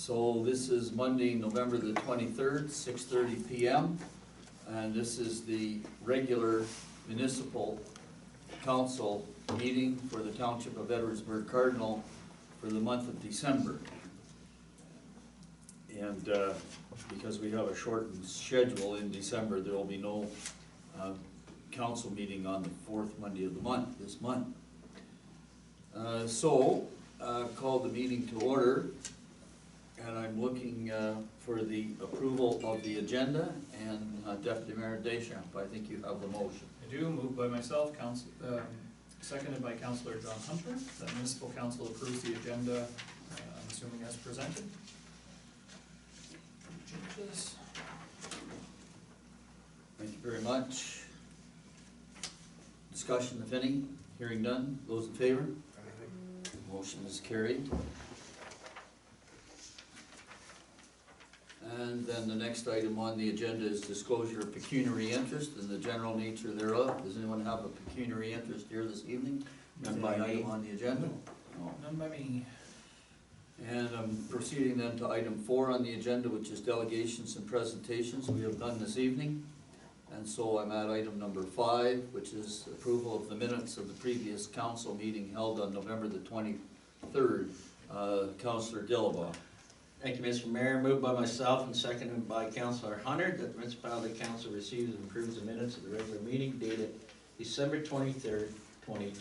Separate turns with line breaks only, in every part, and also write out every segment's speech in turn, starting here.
So this is Monday, November the 23rd, 6:30 p.m. And this is the regular municipal council meeting for the Township of Edwardsburg Cardinal for the month of December. And because we have a shortened schedule in December, there will be no council meeting on the fourth Monday of the month, this month. Call the meeting to order, and I'm looking for the approval of the agenda, and Deputy Mayor Deschamps, I think you have the motion.
I do, moved by myself, seconded by Councillor John Hunter, that Municipal Council approves the agenda, I'm assuming as presented. Changes.
Thank you very much. Discussion, if any? Hearing none. Those in favor? Motion is carried. And then the next item on the agenda is disclosure of pecuniary interest and the general nature thereof. Does anyone have a pecuniary interest here this evening? None by item on the agenda?
No. None by me.
And I'm proceeding then to item 4 on the agenda, which is delegations and presentations we have done this evening. And so I'm at item number 5, which is approval of the minutes of the previous council meeting held on November the 23rd. Councillor Dillabaugh.
Thank you, Mr. Mayor. Moved by myself and seconded by Councillor Hunter that the Municipality Council receives and approves the minutes of the regular meeting dated December 23rd, 2020.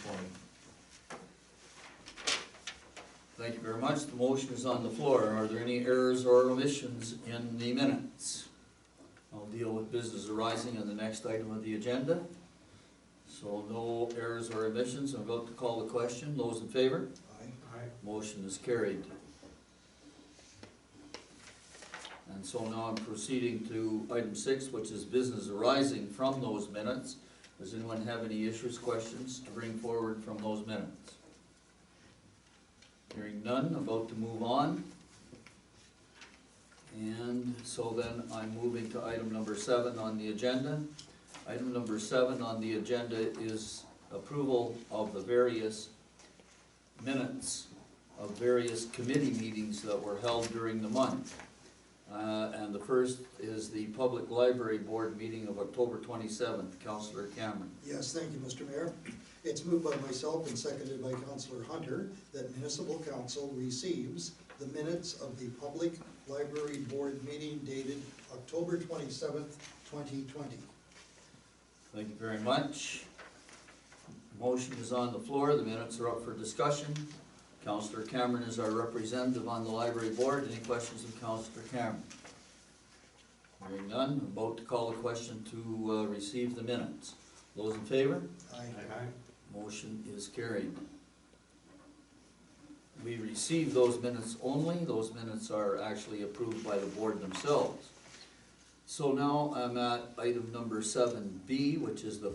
Thank you very much. The motion is on the floor. Are there any errors or omissions in the minutes? I'll deal with business arising on the next item of the agenda. So no errors or omissions. I'm about to call the question. Those in favor?
Aye.
Motion is carried. And so now I'm proceeding to item 6, which is business arising from those minutes. Does anyone have any issues, questions to bring forward from those minutes? Hearing none, about to move on. And so then I'm moving to item number 7 on the agenda. Item number 7 on the agenda is approval of the various minutes of various committee meetings that were held during the month. And the first is the Public Library Board meeting of October 27th. Councillor Cameron.
Yes, thank you, Mr. Mayor. It's moved by myself and seconded by Councillor Hunter that Municipal Council receives the minutes of the Public Library Board meeting dated October 27th, 2020.
Thank you very much. Motion is on the floor. The minutes are up for discussion. Councillor Cameron is our representative on the Library Board. Any questions of Councillor Cameron? Hearing none, I'm about to call a question to receive the minutes. Those in favor?
Aye.
Motion is carried. We receive those minutes only. Those minutes are actually approved by the board themselves. So now I'm at item number 7B, which is the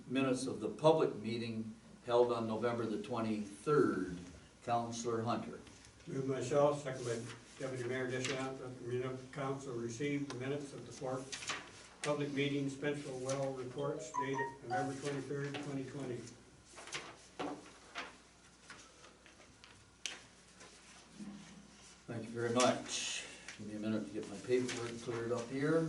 minutes of the public meeting held on November the 23rd. Councillor Hunter.
Moved myself, second by Deputy Mayor Deschamps, that the Municipal Council received the minutes of the 4th public meeting Spencerville Well reports dated November 23rd, 2020.
Thank you very much. Give me a minute to get my paperwork cleared up here.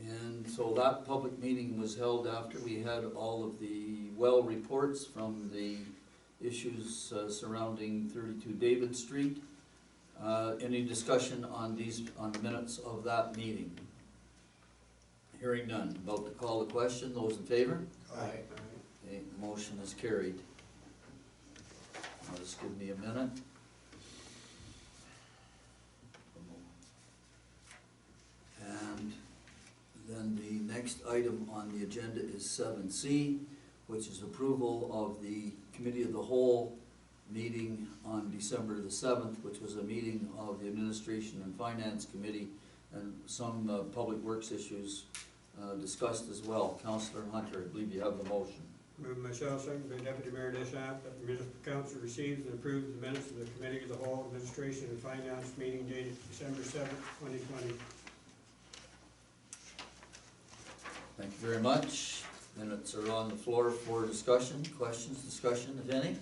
And so that public meeting was held after we had all of the well reports from the issues surrounding 32 David Street. Any discussion on the minutes of that meeting? Hearing none. About to call the question. Those in favor?
Aye.
Okay, motion is carried. Now just give me a minute. And then the next item on the agenda is 7C, which is approval of the Committee of the Whole meeting on December the 7th, which was a meeting of the Administration and Finance Committee, and some public works issues discussed as well. Councillor Hunter, I believe you have the motion.
Moved myself, second by Deputy Mayor Deschamps, that the Municipal Council receives and approves the minutes of the Committee of the Whole Administration and Finance meeting dated December 7th, 2020.
Thank you very much. Minutes are on the floor for discussion, questions, discussion, if any.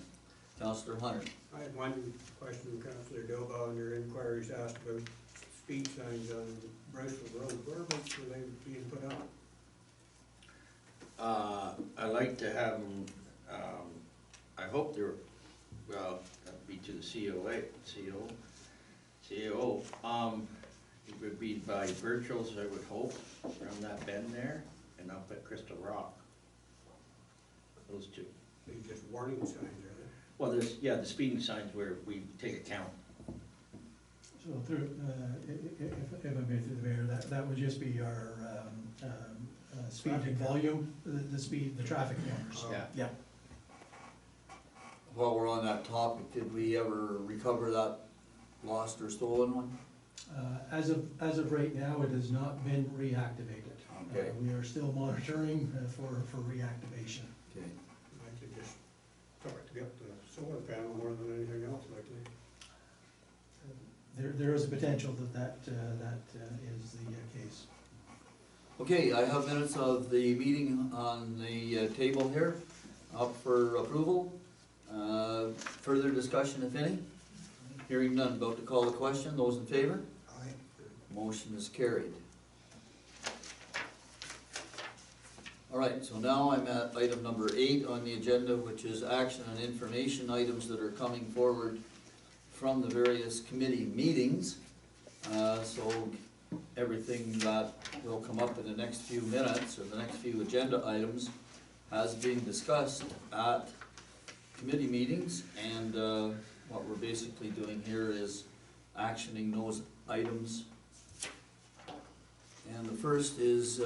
Councillor Hunter.
I had one question, Councillor Dilbaugh, in your inquiries asked about speed signs on Briceville Road. Whereabouts were they being put up?
I like to have them, I hope they're, well, that'd be to the CAO. It would be by Virtuals, I would hope, around that bend there, and up at Crystal Rock. Those two.
They just warning signs, are they?
Well, there's, yeah, the speeding signs where we take account.
So through, if I may through the mayor, that would just be our speed and volume, the speed, the traffic numbers.
Yeah.
Yeah.
While we're on that topic, did we ever recover that lost or stolen one?
As of right now, it has not been reactivated.
Okay.
We are still monitoring for reactivation.
Okay.
I could just tell it to get the solar panel more than anything else, likely.
There is a potential that is the case.
Okay, I have minutes of the meeting on the table here, up for approval. Further discussion, if any? Hearing none, about to call the question. Those in favor?
Aye.
Motion is carried. All right, so now I'm at item number 8 on the agenda, which is action and information items that are coming forward from the various committee meetings. So everything that will come up in the next few minutes, or the next few agenda items, has been discussed at committee meetings, and what we're basically doing here is actioning those items. And the first is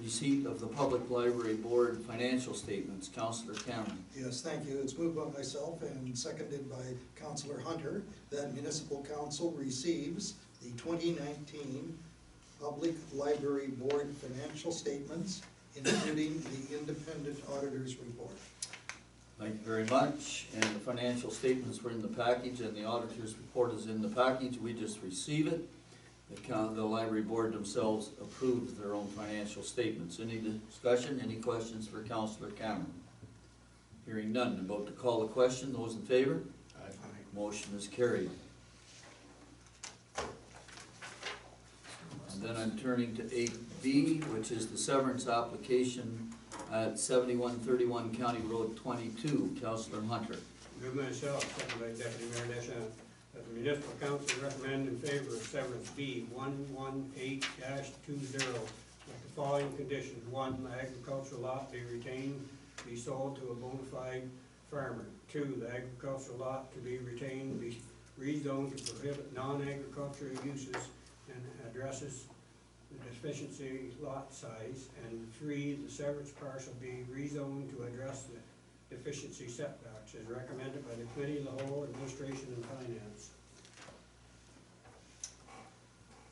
receipt of the Public Library Board financial statements. Councillor Cameron.
Yes, thank you. It's moved by myself and seconded by Councillor Hunter that Municipal Council receives the 2019 Public Library Board financial statements, including the independent auditor's report.
Thank you very much. And the financial statements were in the package, and the auditor's report is in the package. We just receive it. The library board themselves approved their own financial statements. Any discussion, any questions for Councillor Cameron? Hearing none, about to call the question. Those in favor? Motion is carried. And then I'm turning to 8B, which is the severance application at 7131 County Road 22. Councillor Hunter.
Move myself, second by Deputy Mayor Deschamps, that the Municipal Council recommend in favor of severance B 118-20 with the following conditions. 1, the agricultural lot be retained, be sold to a bona fide farmer. 2, the agricultural lot to be retained, be rezoned to prohibit non-agricultural uses and addresses the deficiency lot size. And 3, the severance parcel be rezoned to address the deficiency setbacks as recommended by the Committee of the Whole, Administration and Finance.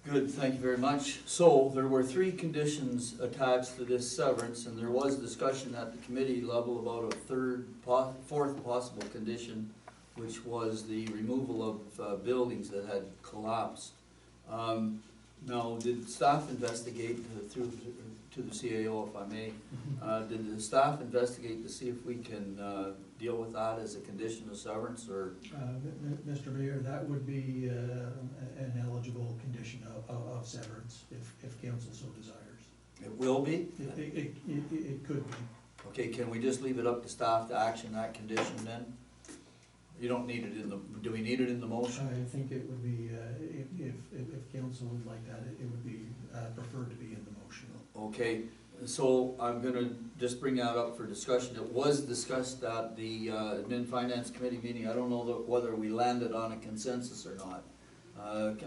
Good, thank you very much. So there were 3 conditions attached to this severance, and there was discussion at the committee level about a fourth possible condition, which was the removal of buildings that had collapsed. Now, did staff investigate through to the CAO, if I may? Did the staff investigate to see if we can deal with that as a condition of severance, or?
Mr. Mayor, that would be an eligible condition of severance if council so desires.
It will be?
It could be.
Okay, can we just leave it up to staff to action that condition then? You don't need it in the, do we need it in the motion?
I think it would be, if council would like that, it would be preferred to be in the motion.
Okay, so I'm gonna just bring that up for discussion. It was discussed at the Admin Finance Committee meeting. I don't know whether we landed on a consensus or not.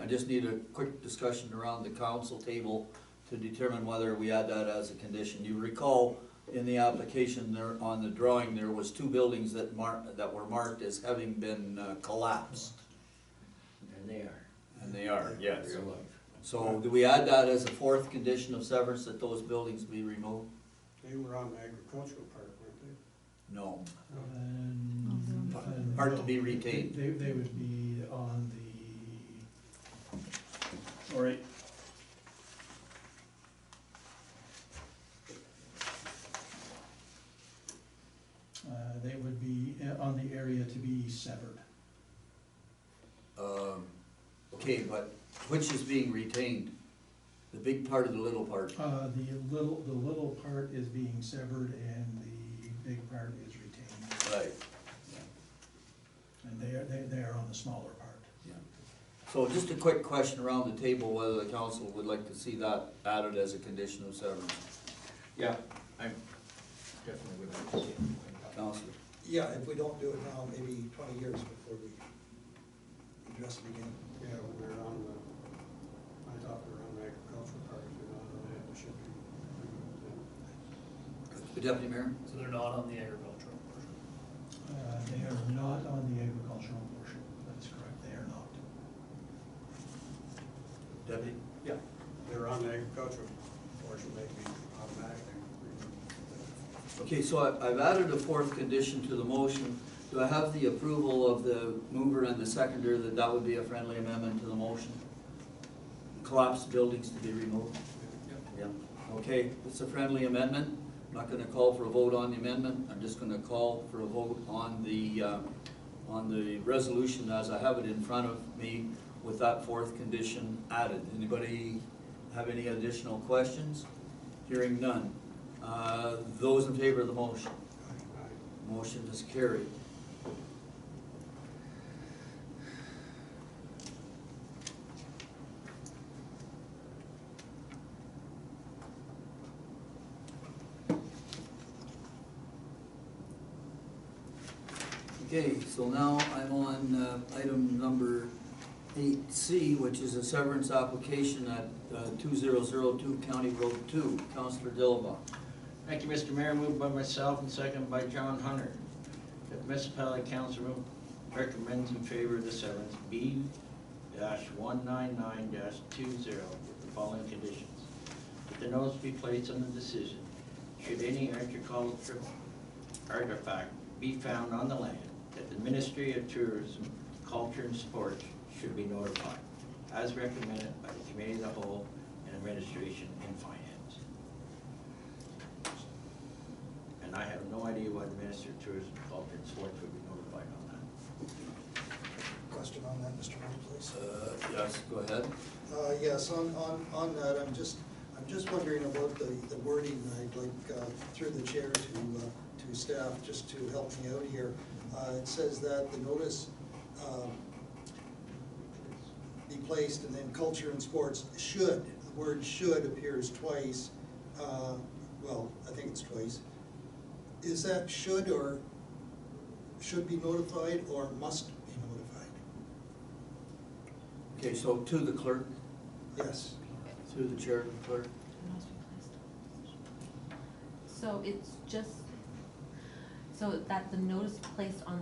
I just need a quick discussion around the council table to determine whether we add that as a condition. You recall in the application there, on the drawing, there was 2 buildings that were marked as having been collapsed.
And they are.
And they are, yes.
Real life.
So do we add that as a 4th condition of severance, that those buildings be removed?
They were on the agricultural part, weren't they?
No.
Part
to be retained.
They would be on the. All right. They would be on the area to be
Okay, but which is being retained? The big part or the little part?
The little part is being severed and the big part is retained.
Right.
And they are on the smaller part.
Yeah. So just a quick question around the table, whether the council would like to see that added as a condition of severance.
Yeah, I definitely would like to see it.
Councilor?
Yeah, if we don't do it now, maybe 20 years before we address it again.
Yeah, we're on the, I thought we were on the agricultural part, we're not on that, we should be.
The Deputy Mayor?
So they're not on the agricultural portion.
They are not on the agricultural portion, that is correct, they are not.
Deputy?
Yeah. They're on the agricultural portion, they'd be automatically.
Okay, so I've added a fourth condition to the motion. Do I have the approval of the mover and the seconder that that would be a friendly amendment to the motion? Collapsed buildings to be removed? Yeah. Okay, it's a friendly amendment. I'm not gonna call for a vote on the amendment. I'm just gonna call for a vote on the resolution as I have it in front of me with that fourth condition added. Anybody have any additional questions? Hearing none. Those in favor of the motion? Motion is carried. Okay, so now I'm on item number 8C, which is a severance application at 2002 County Road 2. Councilor Dillabaugh.
Thank you, Mr. Mayor. Moved by myself and seconded by John Hunter. That the Municipality Council recommends in favor of the severance B-199-20 with the following conditions. That the notice be placed on the decision, should any agricultural artifact be found on the land, that the Ministry of Tourism, Culture and Sports should be notified, as recommended by the Committee of the Whole and Administration and Finance. And I have no idea why the Minister of Tourism, Culture and Sports would be notified on that.
Question on that, Mr. Mayor, please.
Yes, go ahead.
Yes, on that, I'm just wondering about the wording. I'd like, through the chair to staff, just to help me out here. It says that the notice be placed, and then culture and sports should, the word should appears twice. Well, I think it's twice. Is that should or should be notified or must be notified?
Okay, so to the clerk,
Yes.
through the chair to the clerk.
So it's just, so that the notice placed on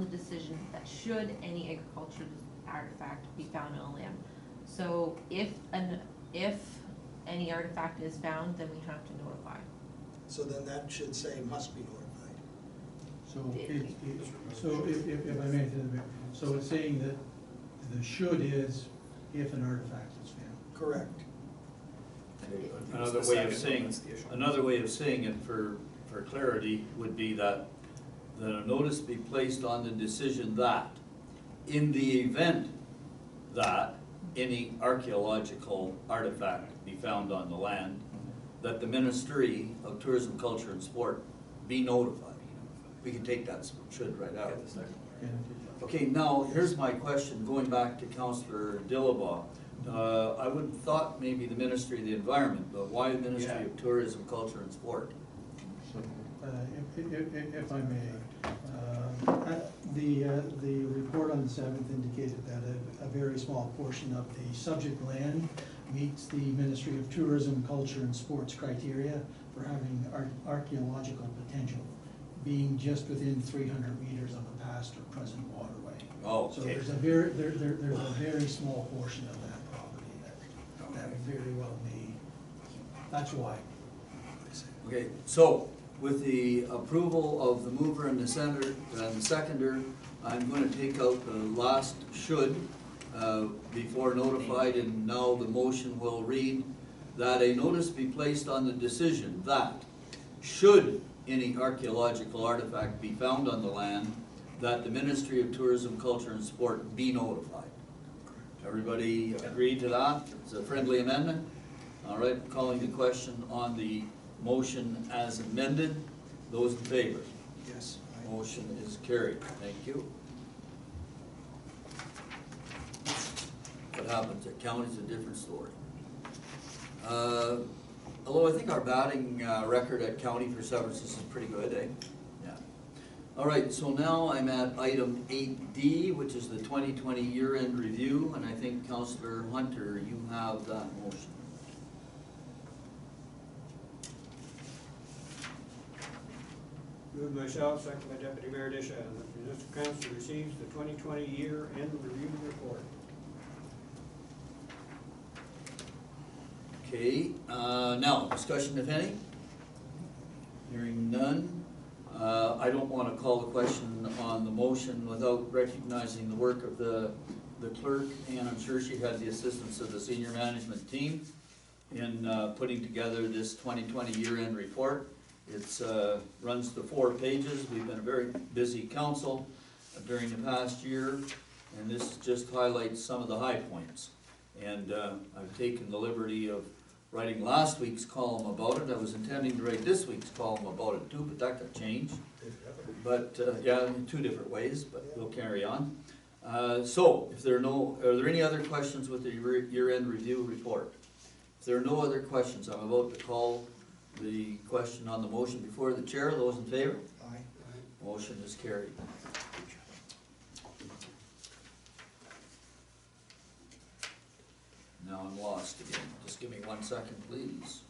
the decision that should any agricultural artifact be found on land. So if any artifact is found, then we have to notify.
So then that should say must be notified.
So if I may, so it's saying that the should is if an artifact is found.
Correct.
Another
The
way of
second
saying,
one is the issue.
another way of saying it for clarity would be that a notice be placed on the decision that, in the event that any archaeological artifact be found on the land, that the Ministry of Tourism, Culture and Sport be notified. We can take that should right out.
Get the second one.
And
Okay, now, here's my question, going back to Councillor Dillabaugh. I would have thought maybe the Ministry of the Environment, but why the Ministry of Tourism, Culture and Sport?
if I may, the report on the 7th indicated that a very small portion of the subject land meets the Ministry of Tourism, Culture and Sports criteria for having archaeological potential, being just within 300 meters of a past or present waterway.
Oh,
So
okay.
there's a very small portion of that property that very well may, that's why.
Okay, so with the approval of the mover and the seconder, I'm gonna take out the last should before notified, and now the motion will read that a notice be placed on the decision that should any archaeological artifact be found on the land, that the Ministry of Tourism, Culture and Sport be notified. Everybody agree to that? It's a friendly amendment? All right, calling the question on the motion as amended. Those in favor?
Yes. Aye.
Motion is carried. Thank you. What happens at county's a different story. Although I think our batting record at county for severances is pretty good, eh? Yeah. All right, so now I'm at item 8D, which is the 2020 year-end review, and I think Councillor Hunter, you have that motion.
Moved myself, second by Deputy Mayor Disha, that the Municipal Council receives the 2020 year-end review report.
Okay, now, discussion if any? Hearing none. I don't want to call the question on the motion without recognizing the work of the clerk, and I'm sure she had the assistance of the senior management team in putting together this 2020 year-end report. It's runs to 4 pages. We've been a very busy council during the past year, and this just highlights some of the high points. And I've taken the liberty of writing last week's column about it. I was intending to write this week's column about it too, but that got changed. But yeah, in 2 different ways, but we'll carry on. So, if there are there any other questions with the year-end review report? If there are no other questions, I'm about to call the question on the motion before the chair. Those in favor?
Aye.
Motion is carried. Now I'm lost again. Just give me 1 second, please.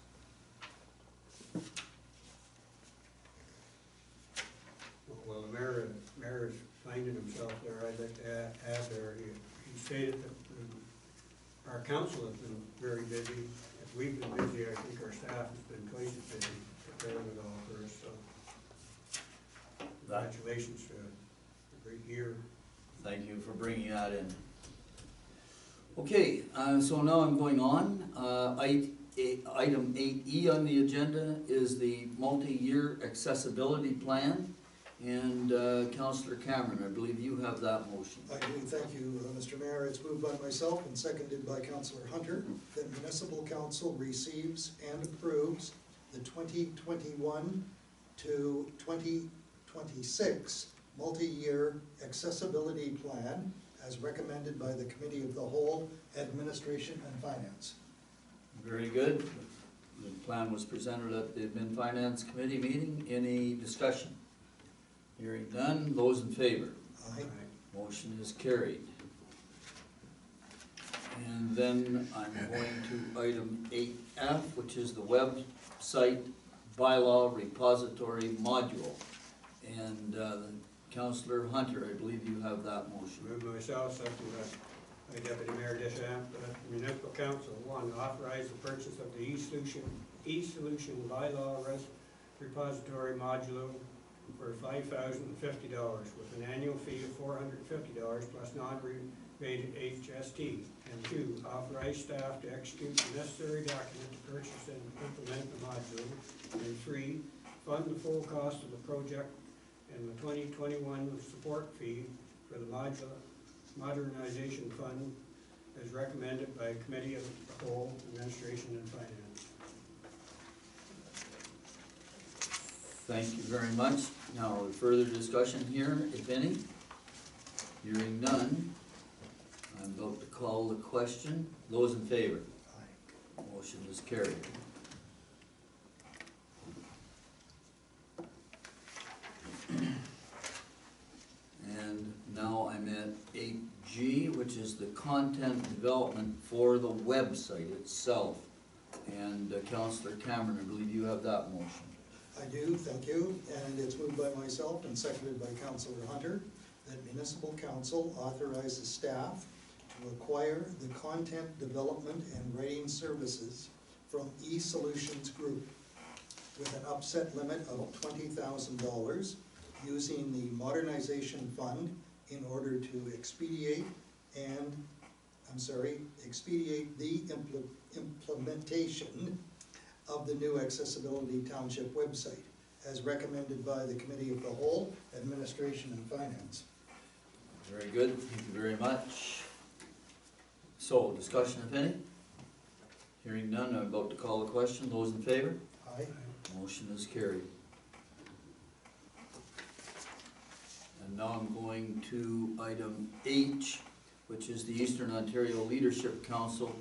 Well, the mayor is finding himself there. I'd like to add there, he stated that our council has been very busy. If we've been busy, I think our staff has been twice as busy preparing it all for us, so congratulations to a great year.
Thank you for bringing that in. Okay, so now I'm going on. Item 8E on the agenda is the multi-year accessibility plan. And Councillor Cameron, I believe you have that motion.
I do, thank you, Mr. Mayor. It's moved by myself and seconded by Councillor Hunter that Municipal Council receives and approves the 2021 to 2026 multi-year accessibility plan as recommended by the Committee of the Whole, Administration and Finance.
Very good. The plan was presented at the Admin Finance Committee meeting. Any discussion? Hearing none. Those in favor?
Aye.
Motion is carried. And then I'm going to item 8F, which is the website bylaw repository module. And Councillor Hunter, I believe you have that motion.
Moved myself, second by Deputy Mayor Deschamps, that the Municipal Council, 1, authorize the purchase of the e-solution bylaw repository module for $5,050 with an annual fee of $450 plus non-rebated HST. And 2, authorize staff to execute the necessary document to purchase and implement the module. And 3, fund the full cost of the project and the 2021 support fee for the modernization fund as recommended by Committee of the Whole, Administration and Finance.
Thank you very much. Now, further discussion here, if any? Hearing none, I'm about to call the question. Those in favor?
Aye.
Motion is carried. And now I'm at 8G, which is the content development for the website itself. And Councillor Cameron, I believe you have that motion.
I do, thank you, and it's moved by myself and seconded by Councillor Hunter that Municipal Council authorizes staff to acquire the content development and writing services from eSolutions Group with an upset limit of $20,000 using the modernization fund in order to expedite the implementation of the new Accessibility Township website, as recommended by the Committee of the Whole, Administration and Finance.
Very good, thank you very much. So, discussion if any? Hearing none, I'm about to call the question. Those in favor?
Aye.
Motion is carried. And now I'm going to item H, which is the Eastern Ontario Leadership Council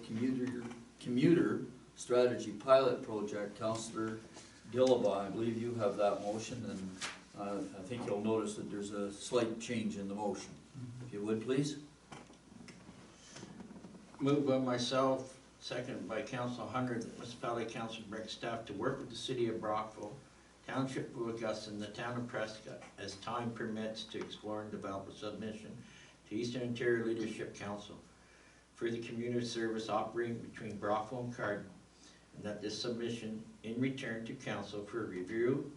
Commuter Strategy Pilot Project. Councillor Dillabaugh, I believe you have that motion, and I think you'll notice that there's a slight change in the motion. If you would, please.
Moved by myself, seconded by Council Hunter, that Municipality Council direct staff to work with the City of Brockville, Township of Augusta, and the Town of Prescott as time permits to explore and develop a submission to Eastern Ontario Leadership Council for the community service operating between Brockville and Cardinal, and that this submission in return to Council for review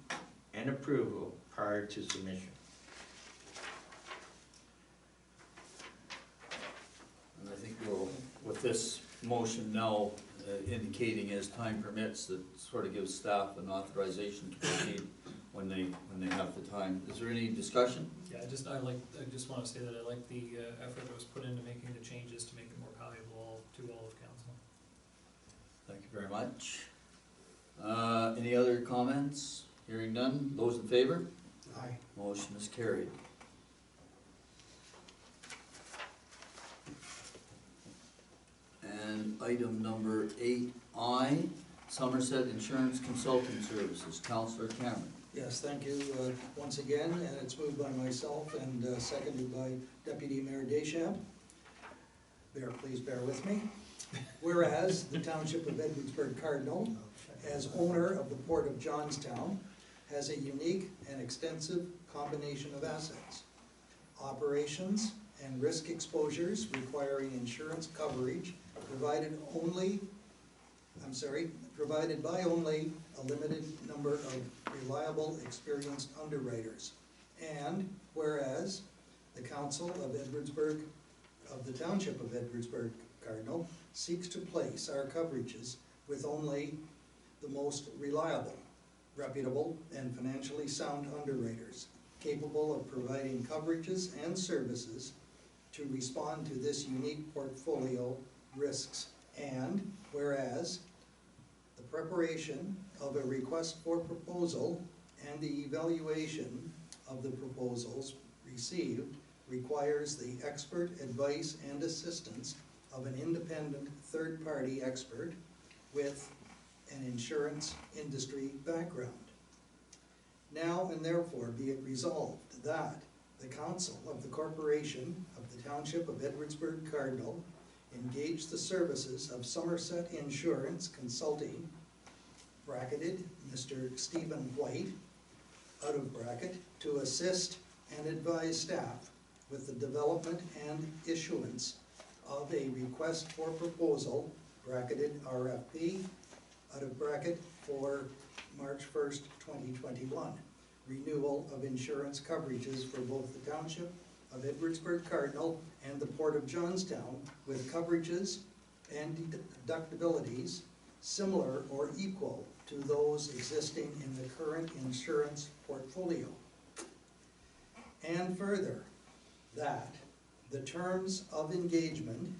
and approval prior to submission.
And I think we'll, with this motion now indicating as time permits, that sort of gives staff an authorization to proceed when they have the time. Is there any discussion?
Yeah, I just want to say that I like the effort that was put into making the changes to make it more valuable to all of council.
Thank you very much. Any other comments? Hearing none, those in favor?
Aye.
Motion is carried. And item number 8I, Somerset Insurance Consulting Services, Councillor Cameron.
Yes, thank you once again, and it's moved by myself and seconded by Deputy Mayor Deschamps. Please bear with me. Whereas the Township of Edwardsburg Cardinal, as owner of the Port of Johnstown, has a unique and extensive combination of assets, operations, and risk exposures requiring insurance coverage provided by only a limited number of reliable, experienced underwriters. And whereas the Council of Edwardsburg, of the Township of Edwardsburg Cardinal, seeks to place our coverages with only the most reliable, reputable, and financially sound underwriters, capable of providing coverages and services to respond to this unique portfolio risks. And whereas the preparation of a request for proposal and the evaluation of the proposals received requires the expert advice and assistance of an independent third-party expert with an insurance industry background. Now and therefore be it resolved that the Council of the Corporation of the Township of Edwardsburg Cardinal engage the services of Somerset Insurance Consulting, bracketed Mr. Stephen White, out of bracket, to assist and advise staff with the development and issuance of a request for proposal, bracketed RFP, out of bracket, for March 1st, 2021. Renewal of insurance coverages for both the Township of Edwardsburg Cardinal and the Port of Johnstown, with coverages and deductibilities similar or equal to those existing in the current insurance portfolio. And further, that the terms of engagement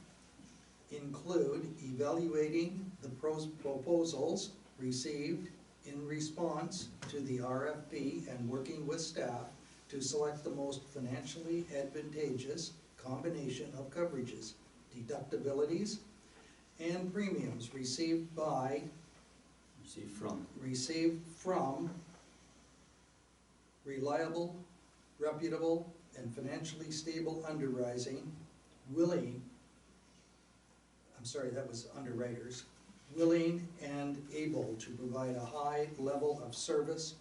include evaluating the proposals received in response to the RFP and working with staff to select the most financially advantageous combination of coverages, deductibilities, and premiums received from reliable, reputable, and financially stable underwriters, willing and able to provide a high level of service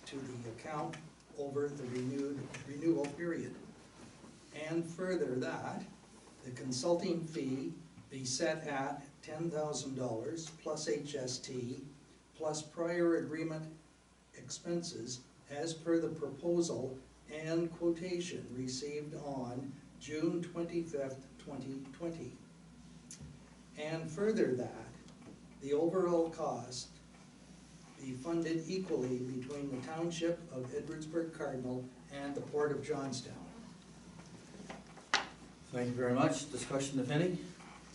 to the account over the renewal period. And further, that the consulting fee be set at $10,000 plus HST plus prior agreement expenses as per the proposal and quotation received on June 25th, 2020. And further, that the overall cost be funded equally between the Township of Edwardsburg Cardinal and the Port of Johnstown.
Thank you very much. Discussion if any?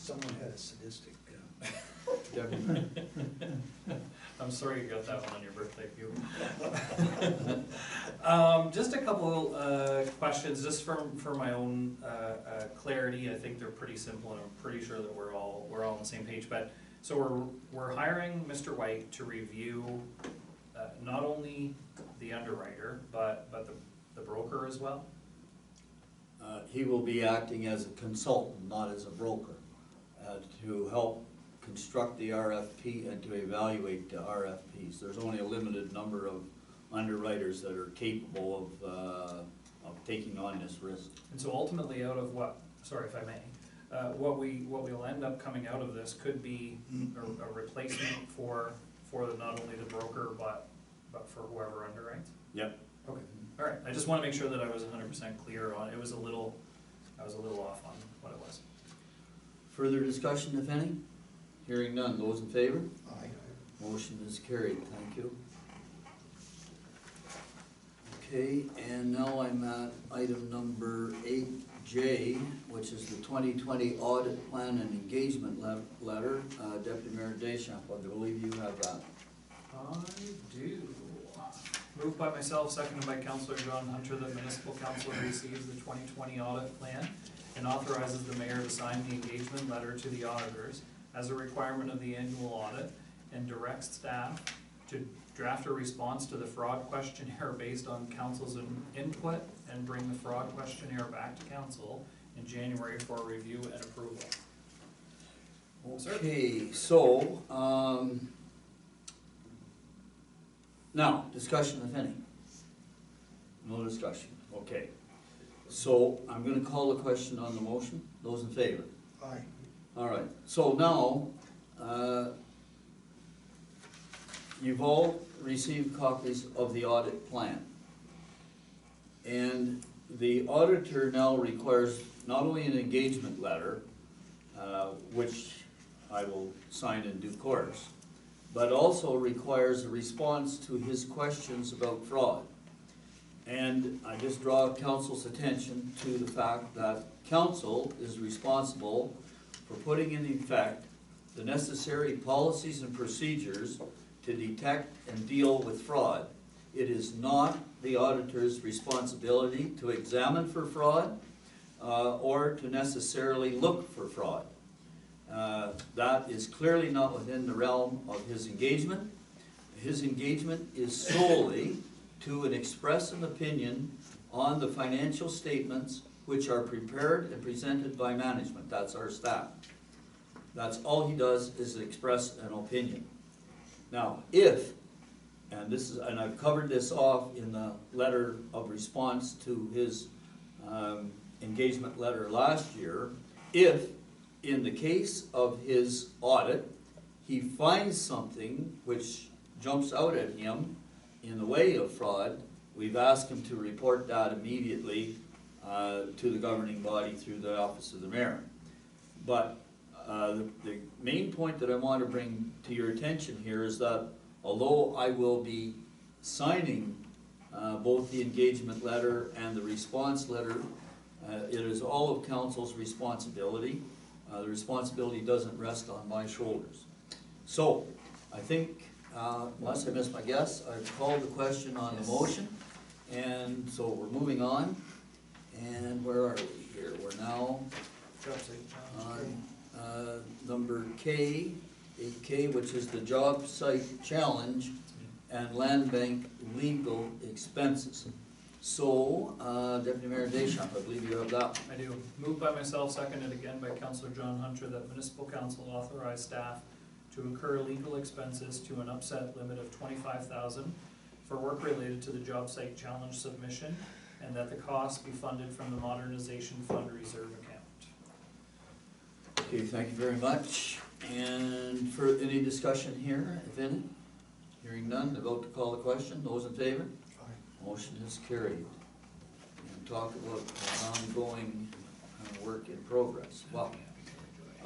Someone had a sadistic,
Deputy.
I'm sorry you got that one on your birthday, Hugh. Just a couple, questions, just for my own, clarity. I think they're pretty simple, and I'm pretty sure that we're all on the same page, but, so we're hiring Mr. White to review, not only the underwriter, but the broker as well?
He will be acting as a consultant, not as a broker, to help construct the RFP and to evaluate the RFPs. There's only a limited number of underwriters that are capable of taking on this risk.
And so ultimately, out of what, sorry if I may, what we'll end up coming out of this could be a replacement for not only the broker, but for whoever underwrites?
Yep.
Okay, all right, I just wanna make sure that I was 100% clear on, I was a little off on what it was.
Further discussion, if any? Hearing none, those in favor?
aye.
Motion is carried, thank you. Okay, and now I'm at item number 8J, which is the 2020 audit plan and engagement letter. Deputy Mayor Deschamps, I believe you have that.
I do. Moved by myself, seconded by Councillor John Hunter, that Municipal Council receives the 2020 audit plan and authorizes the mayor to sign the engagement letter to the auditors as a requirement of the annual audit, and directs staff to draft a response to the fraud questionnaire based on council's input, and bring the fraud questionnaire back to council in January for review and approval.
Okay, so, now, discussion if any? No discussion, okay. So, I'm gonna call the question on the motion. Those in favor?
Aye.
All right, so now, you've all received copies of the audit plan. And the auditor now requires not only an engagement letter, which I will sign in due course, but also requires a response to his questions about fraud. And I just draw council's attention to the fact that council is responsible for putting in effect the necessary policies and procedures to detect and deal with fraud. It is not the auditor's responsibility to examine for fraud or to necessarily look for fraud. That is clearly not within the realm of his engagement. His engagement is solely to express an opinion on the financial statements which are prepared and presented by management. That's our staff. That's all he does, is express an opinion. Now, if, and I've covered this off in the letter of response to his engagement letter last year, if in the case of his audit, he finds something which jumps out at him in the way of fraud, we've asked him to report that immediately to the governing body through the office of the mayor. But the main point that I want to bring to your attention here is that although I will be signing both the engagement letter and the response letter, it is all of council's responsibility. The responsibility doesn't rest on my shoulders. So, I think, unless I miss my guess, I've called the question on the motion, and so we're moving on. And where are we here? We're now on number K, 8K, which is the job site challenge and land bank legal expenses. So, Deputy Mayor Deschamps, I believe you have that.
I do. Moved by myself, seconded again by Councillor John Hunter, that Municipal Council authorize staff to incur legal expenses to an upset limit of $25,000 for work related to the job site challenge submission, and that the costs be funded from the Modernization Fund Reserve account.
Okay, thank you very much. And for any discussion here, if any? Hearing none, the vote to call the question. Those in favor? Motion is carried. And talk about ongoing work in progress. Wow.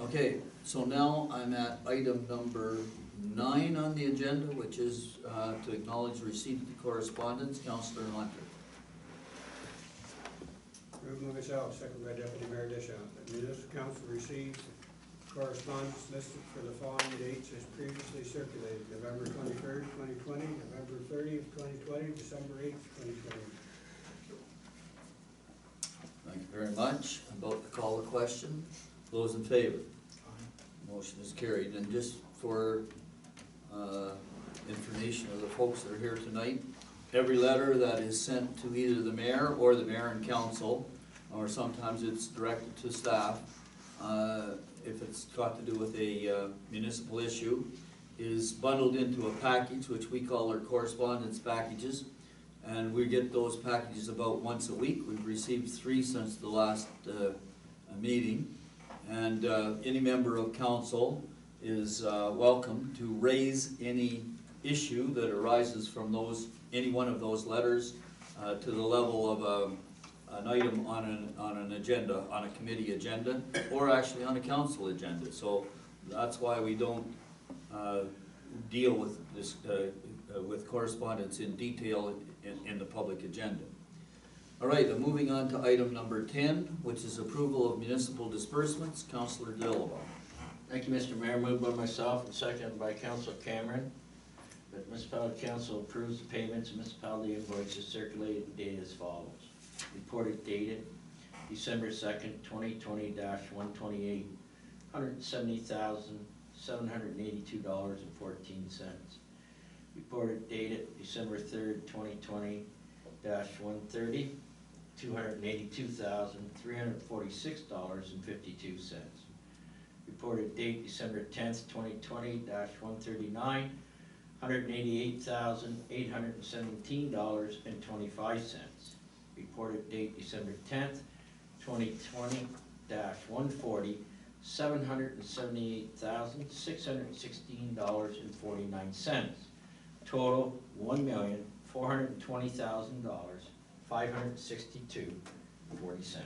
Okay, so now I'm at item number 9 on the agenda, which is to acknowledge receipt of the correspondence. Councillor Hunter.
Moved by myself, second by Deputy Mayor Deschamps, that Municipal Council receives Correspondence listed for the following dates as previously circulated: November 23rd, 2020, November 30th, 2020, December 8th, 2020.
Thank you very much. About to call the question. Those in favor? Motion is carried. And just for information of the folks that are here tonight, every letter that is sent to either the mayor or the mayor and council, or sometimes it's directed to staff, if it's got to do with a municipal issue, is bundled into a package, which we call our correspondence packages. And we get those packages about once a week. We've received 3 since the last meeting. And any member of council is welcome to raise any issue that arises from any one of those letters to the level of an item on an agenda, on a committee agenda, or actually on a council agenda. So that's why we don't deal with this with correspondence in detail in the public agenda. All right, moving on to item number 10, which is approval of municipal disbursements. Councillor Dillabaugh.
Thank you, Mr. Mayor. Moved by myself and seconded by Councilor Cameron, that Municipality Council approves the payments of municipality invoices circulated and dated as follows. Reported dated December 2nd, 2020-128, $170,782.14. Reported dated December 3rd, 2020-130, $282,346.52. Reported date December 10th, 2020-139, $188,817.25. Reported date December 10th, 2020-140, $778,616.49. Total $1,420,562.40.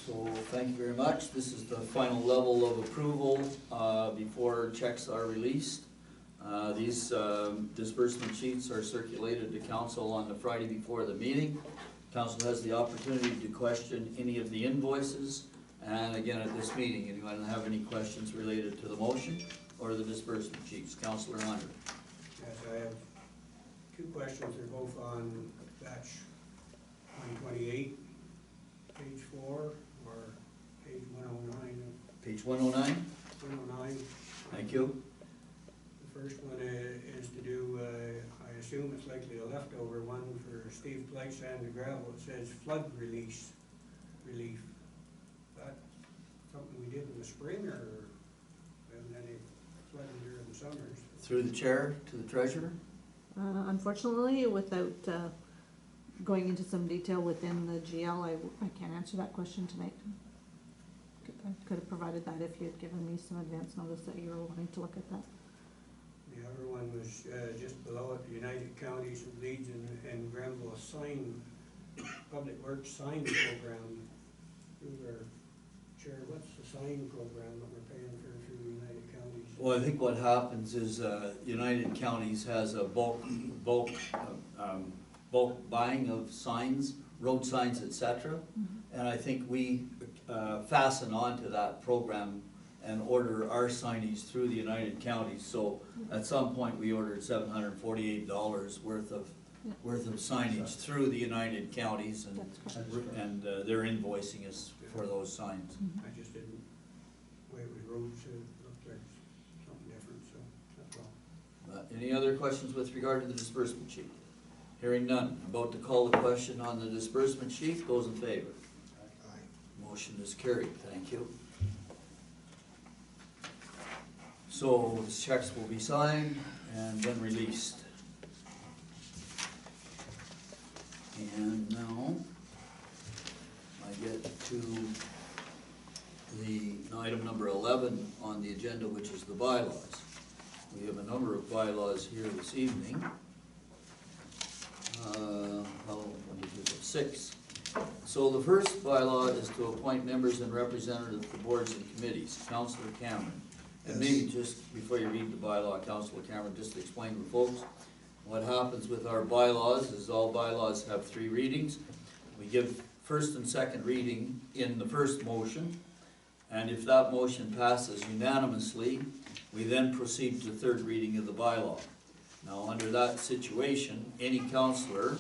So thank you very much. This is the final level of approval before checks are released. These disbursement sheets are circulated to council on the Friday before the meeting. Council has the opportunity to question any of the invoices. And again, at this meeting, anyone have any questions related to the motion or the disbursement sheets? Councillor Hunter.
Yes, I have 2 questions. They're both on batch 128, page 4, or page 109.
Page 109.
109.
Thank you.
The first one is to do, I assume it's likely a leftover one for Steve Place and the gravel. It says flood relief. That something we did in the spring, or haven't any flooding during the summers?
Through the chair to the treasurer.
Unfortunately, without going into some detail within the GL, I can't answer that question tonight. I could have provided that if you had given me some advance notice that you were wanting to look at that.
The other one was just below it, the United Counties of Leeds and Granville Public Works sign program. Through their chair, what's the sign program that we're paying for through the United Counties?
Well, I think what happens is United Counties has a bulk buying of signs, road signs, etc. And I think we fasten onto that program and order our signage through the United Counties. So at some point we ordered $748 worth of signage through the United Counties, and they're invoicing us for those signs.
I just didn't, the way it was wrote, it looked like something different, so that's all.
Any other questions with regard to the disbursement sheet? Hearing none. About to call the question on the disbursement sheet. Those in favor?
Aye.
Motion is carried. Thank you. So the checks will be signed and then released. And now I get to the item number 11 on the agenda, which is the bylaws. We have a number of bylaws here this evening. 6. So the first bylaw is to appoint members and representatives to boards and committees. Councillor Cameron. And maybe just before you read the bylaw, Councillor Cameron, just to explain to folks, what happens with our bylaws is all bylaws have 3 readings. We give first and second reading in the first motion, and if that motion passes unanimously, we then proceed to third reading of the bylaw. Now, under that situation, any councillor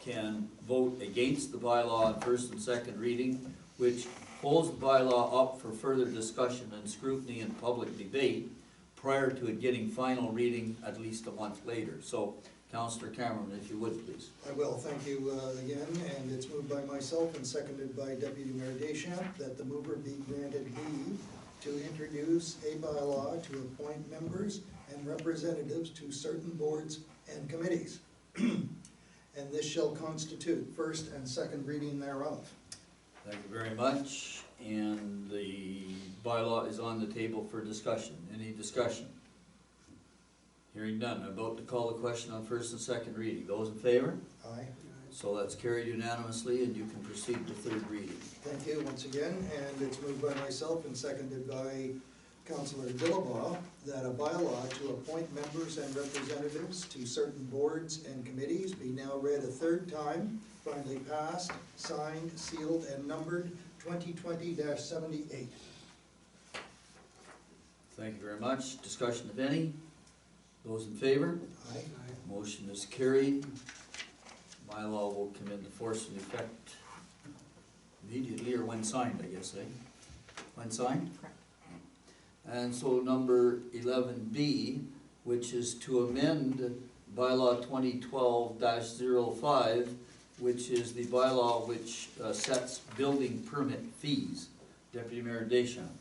can vote against the bylaw on first and second reading, which holds the bylaw up for further discussion and scrutiny and public debate prior to it getting final reading at least a month later. So, Councillor Cameron, if you would, please.
I will, thank you again, and it's moved by myself and seconded by Deputy Mayor Deschamps that the mover be granted leave to introduce a bylaw to appoint members and representatives to certain boards and committees. And this shall constitute first and second reading thereof.
Thank you very much, and the bylaw is on the table for discussion. Any discussion? Hearing none, I'm about to call the question on first and second reading. Those in favor?
Aye.
So that's carried unanimously, and you can proceed to third reading.
Thank you once again, and it's moved by myself and seconded by Councillor Dillabaugh that a bylaw to appoint members and representatives to certain boards and committees be now read a third time, finally passed, signed, sealed, and numbered 2020-78.
Thank you very much. Discussion if any? Those in favor?
Aye.
Motion is carried. Bylaw will come into force and effect immediately, or when signed, I guess, eh? When signed?
Correct.
And so number 11B, which is to amend bylaw 2012-05, which is the bylaw which sets building permit fees. Deputy Mayor Deschamps.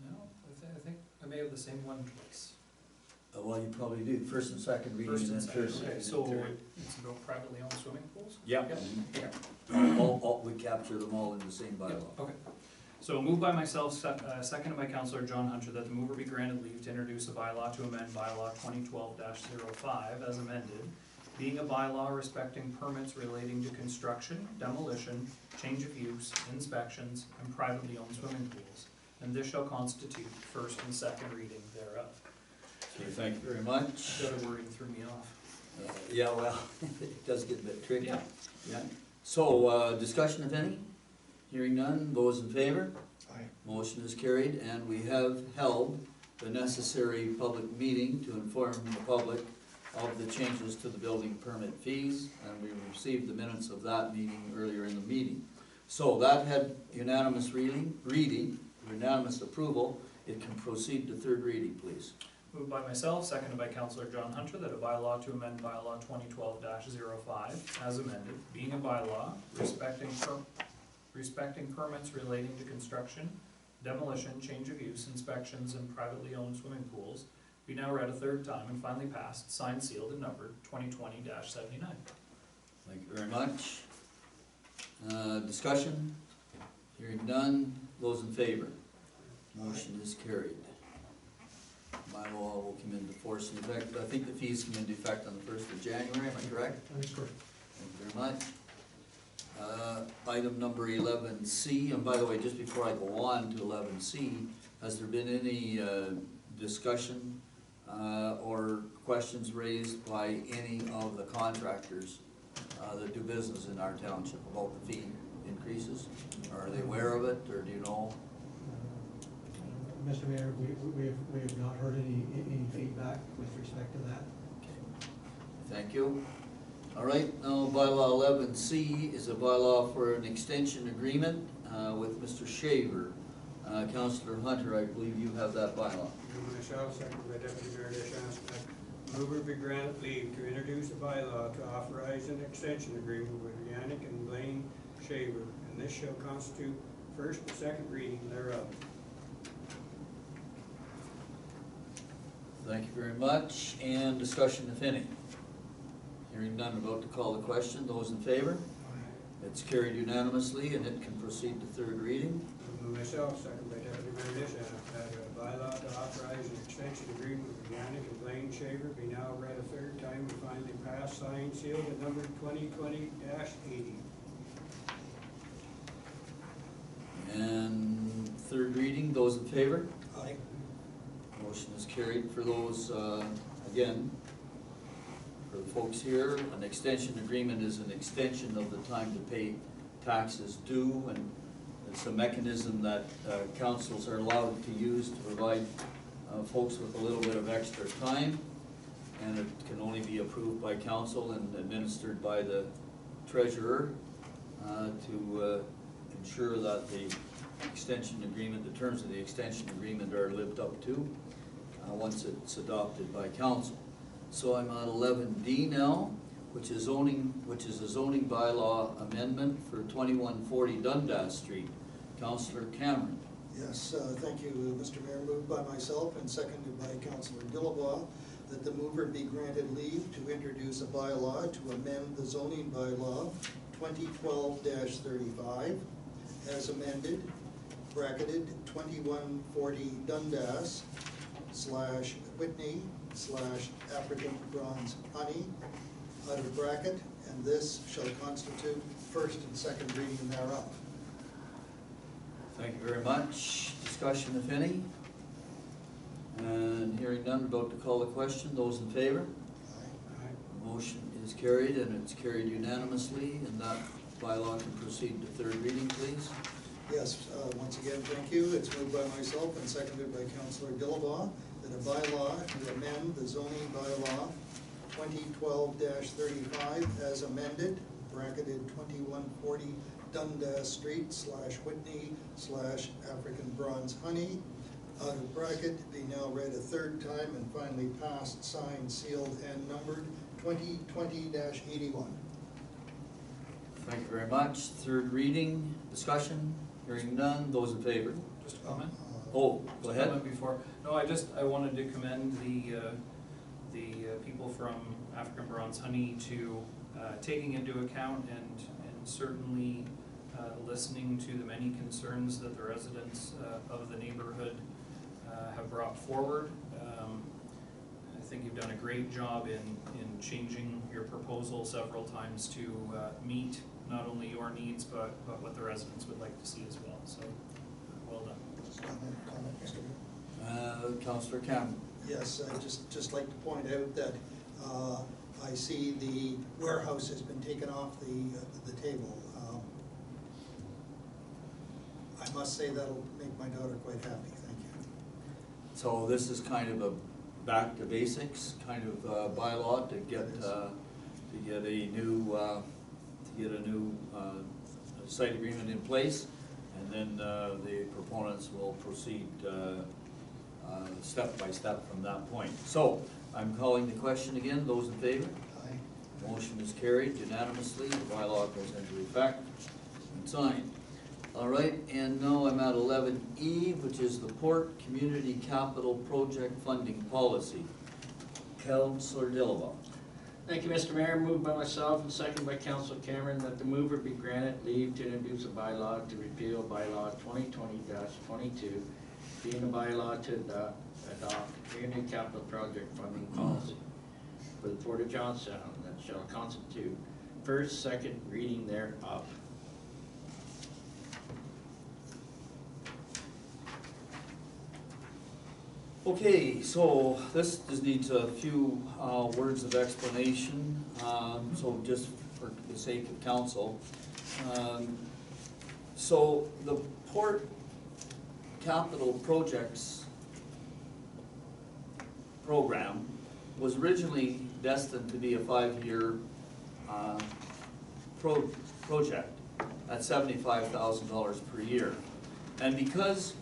No, I think I may have the same one twice.
Well, you probably do, first and second reading
First
and
and
then
second,
third.
okay, so it's about privately owned swimming pools?
Yeah.
Yeah.
We capture them all in the same
Yeah,
bylaw.
okay. So moved by myself, seconded by Councillor John Hunter, that the mover be granted leave to introduce a bylaw to amend bylaw 2012-05 as amended, being a bylaw respecting permits relating to construction, demolition, change of use, inspections, and privately owned swimming pools. And this shall constitute first and second reading thereof.
Okay, thank you very much.
That wording threw me off.
Yeah, well, it does get a bit tricky.
Yeah.
Yeah. So, discussion if any? Hearing none, those in favor?
Aye.
Motion is carried, and we have held the necessary public meeting to inform the public of the changes to the building permit fees, and we received the minutes of that meeting earlier in the meeting. So that had unanimous unanimous approval. It can proceed to third reading, please.
Moved by myself, seconded by Councillor John Hunter, that a bylaw to amend bylaw 2012-05 as amended, being a bylaw respecting permits relating to construction, demolition, change of use, inspections, and privately owned swimming pools, be now read a third time and finally passed, signed, sealed, and numbered 2020-79.
Thank you very much. Discussion? Hearing none, those in favor? Motion is carried. Bylaw will come into force in effect, I think the fees come into effect on the 1st of January, am I correct?
That is correct.
Thank you very much. Item number 11C, and by the way, just before I go on to 11C, has there been any discussion or questions raised by any of the contractors that do business in our township about the fee increases? Are they aware of it, or do you know?
Mr. Mayor, we have not heard any feedback with respect to that.
Thank you. All right, now bylaw 11C is a bylaw for an extension agreement with Mr. Shaver. Councillor Hunter, I believe you have that bylaw.
And myself, seconded by Deputy Mayor Deschamps, that mover be granted leave to introduce a bylaw to authorize an extension agreement with Yannick and Blaine Shaver, and this shall constitute first and second reading thereof.
Thank you very much, and discussion if any. Hearing none, about to call the question. Those in favor? It's carried unanimously, and it can proceed to third reading.
And myself, seconded by Deputy Mayor Deschamps, that a bylaw to authorize an extension agreement with Yannick and Blaine Shaver be now read a third time and finally passed, signed, sealed, and numbered 2020-80.
And third reading, those in favor?
Aye.
Motion is carried for those again, for the folks here, an extension agreement is an extension of the time to pay taxes due, and it's a mechanism that councils are allowed to use to provide folks with a little bit of extra time, and it can only be approved by council and administered by the treasurer to ensure that the extension agreement, the terms of the extension agreement are lived up to once it's adopted by council. So I'm on 11D now, which is a zoning bylaw amendment for 2140 Dundas Street. Councillor Cameron.
Yes, thank you, Mr. Mayor. Moved by myself and seconded by Councillor Dillabaugh that the mover be granted leave to introduce a bylaw to amend the zoning bylaw 2012-35 as amended, bracketed 2140 Dundas / Whitney/African Bronze Honey, out of bracket, and this shall constitute first and second reading thereof.
Thank you very much. Discussion, if any? And hearing none, about to call the question. Those in favor? Motion is carried, and it's carried unanimously, and that bylaw can proceed to third reading, please.
Yes, once again, thank you. It's moved by myself and seconded by Councillor Dillabaugh that a bylaw to amend the zoning bylaw 2012-35 as amended, bracketed 2140 Dundas Street / Whitney/African Bronze Honey, out of bracket, be now read a third time and finally passed, signed, sealed, and numbered 2020-81.
Thank you very much. Third reading, discussion, hearing none. Those in favor?
Just a comment?
Oh, go ahead.
Comment before. No, I wanted to commend the people from African Bronze Honey to taking into account and certainly listening to the many concerns that the residents of the neighborhood have brought forward. I think you've done a great job in changing your proposal several times to meet not only your needs, but what the residents would like to see as well. So, well done.
Comment, Mr. Mayor?
Councillor Cameron.
Yes, I'd just like to point out that I see the warehouse has been taken off the table. I must say that'll make my daughter quite happy, thank you.
So this is kind of a back to basics kind of bylaw to get a new site agreement in place, and then the proponents will proceed step by step from that point. So I'm calling the question again. Those in favor?
Aye.
Motion is carried unanimously. The bylaw goes into effect and signed. All right, and now I'm at 11E, which is the Port Community Capital Project Funding Policy. Councillor Dillabaugh.
Thank you, Mr. Mayor. Moved by myself and seconded by Councillor Cameron that the mover be granted leave to introduce a bylaw to repeal bylaw 2020-22, being a bylaw to adopt community capital project funding policy for the Port of Johnstown that shall constitute first, second reading thereof.
Okay, so this just needs a few words of explanation, so just for the sake of council. So the Port Capital Projects program was originally destined to be a 5-year project at $75,000 per year. And because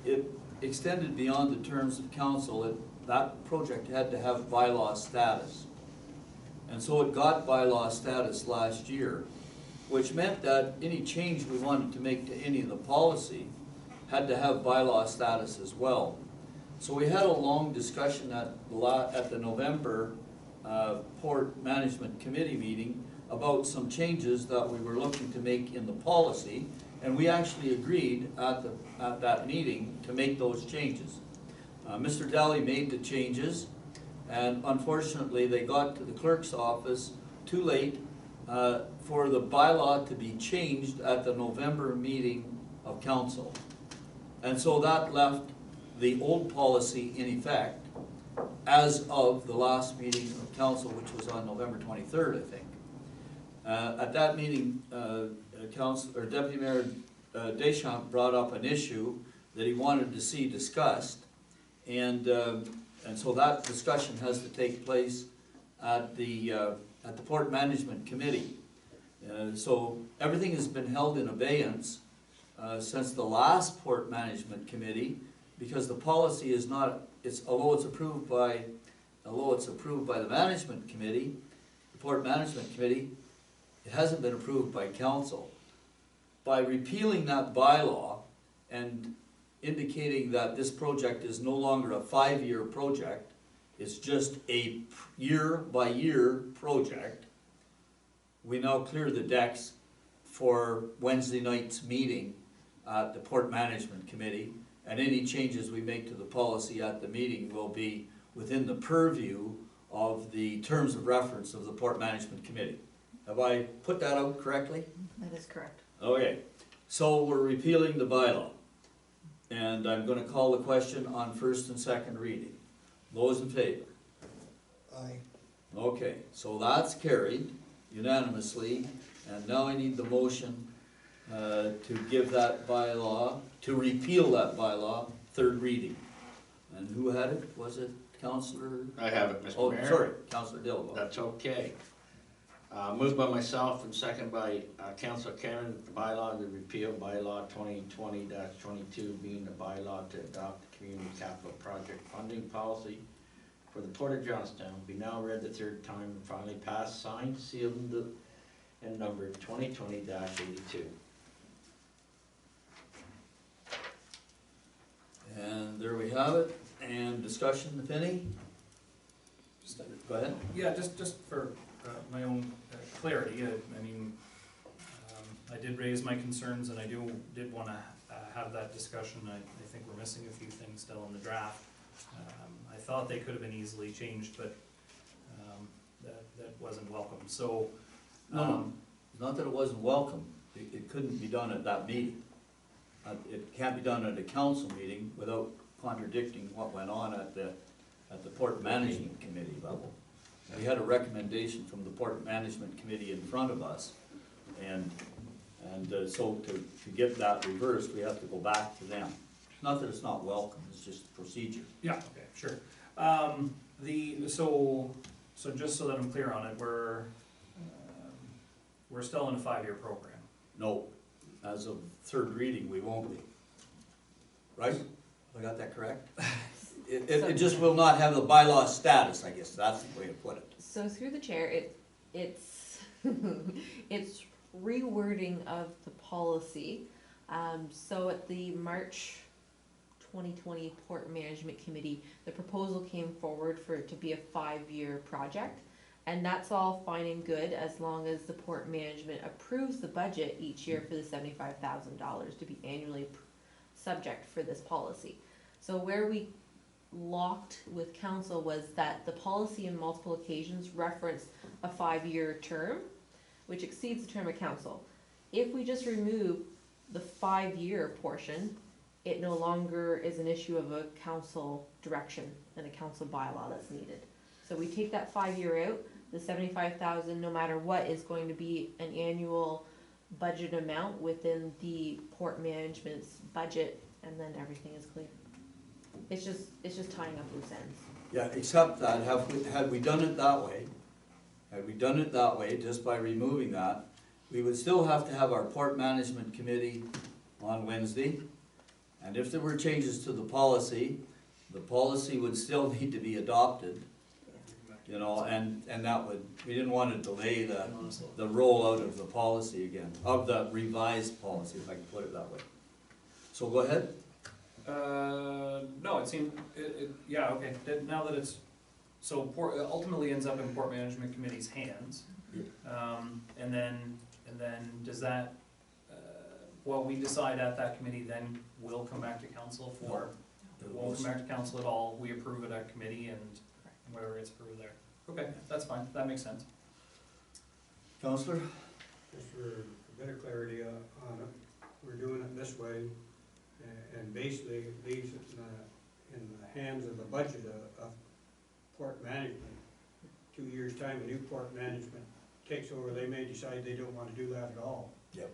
it extended beyond the terms of council, that project had to have bylaw status. And so it got bylaw status last year, which meant that any change we wanted to make to any of the policy had to have bylaw status as well. So we had a long discussion at the November Port Management Committee meeting about some changes that we were looking to make in the policy, and we actually agreed at that meeting to make those changes. Mr. Daly made the changes, and unfortunately they got to the clerk's office too late for the bylaw to be changed at the November meeting of council. And so that left the old policy in effect as of the last meeting of council, which was on November 23rd, I think. At that meeting, Deputy Mayor Deschamps brought up an issue that he wanted to see discussed, and so that discussion has to take place at the Port Management Committee. So everything has been held in abeyance since the last Port Management Committee, because the policy is not, although it's approved by the Management Committee, the Port Management Committee, it hasn't been approved by council. By repealing that bylaw and indicating that this project is no longer a 5-year project, it's just a year-by-year project, we now clear the decks for Wednesday night's meeting at the Port Management Committee, and any changes we make to the policy at the meeting will be within the purview of the terms of reference of the Port Management Committee. Have I put that out correctly?
That is correct.
Okay, so we're repealing the bylaw, and I'm gonna call the question on first and second reading. Those in favor?
Aye.
Okay, so that's carried unanimously, and now I need the motion to give that bylaw, to repeal that bylaw, third reading. And who had it? Was it Councillor?
I have it, Mr.
Oh,
Mayor.
sorry, Councillor Dillabaugh.
That's okay. Moved by myself and second by Councilor Cameron, the bylaw to repeal bylaw 2020-22, being the bylaw to adopt the community capital project funding policy for the Port of Johnstown, be now read the third time and finally passed, signed, sealed, and numbered 2020-82.
And there we have it, and discussion, if any? Go ahead.
Yeah, just for my own clarity, I mean, I did raise my concerns, and I did want to have that discussion. I think we're missing a few things still in the draft. I thought they could have been easily changed, but that wasn't welcome. So,
No, not that it wasn't welcome, it couldn't be done at that meeting. It can't be done at a council meeting without contradicting what went on at the Port Management Committee level. We had a recommendation from the Port Management Committee in front of us, and so to get that reversed, we have to go back to them. Not that it's not welcome, it's just procedure.
yeah, okay, sure. So just so that I'm clear on it, we're still in a 5-year program.
No, as of third reading, we won't be. Right? Have I got that correct? It just will not have the bylaw status, I guess, that's the way to put it.
So through the chair, it's it's rewording of the policy. So at the March 2020 Port Management Committee, the proposal came forward for it to be a 5-year project. And that's all fine and good as long as the Port Management approves the budget each year for the $75,000 to be annually subject for this policy. So where we locked with council was that the policy in multiple occasions referenced a 5-year term, which exceeds the term of council. If we just remove the 5-year portion, it no longer is an issue of a council direction and a council bylaw that's needed. So we take that 5-year out, the $75,000, no matter what, is going to be an annual budget amount within the Port Management's budget, and then everything is clear. It's just tying up loose ends.
Yeah, except that, had we done it that way, just by removing that, we would still have to have our Port Management Committee on Wednesday. And if there were changes to the policy would still need to be adopted, you know, and that would, we didn't want to delay the rollout of the policy again, of the revised policy, if I can put it that way. So go ahead.
No, it seemed, yeah, okay, now that it's, so it ultimately ends up in Port Management Committee's hands. And then does that, what we decide at that committee then will come back to council for, it won't come back to council at all, we approve it at committee and whatever gets approved there. Okay, that's fine, that makes sense.
Councillor?
Just for a bit of clarity on it, we're doing it this way, and basically it leaves it in the hands of the budget of 2 years' time, a new port management takes over, they may decide they don't wanna do that at all.
Yep.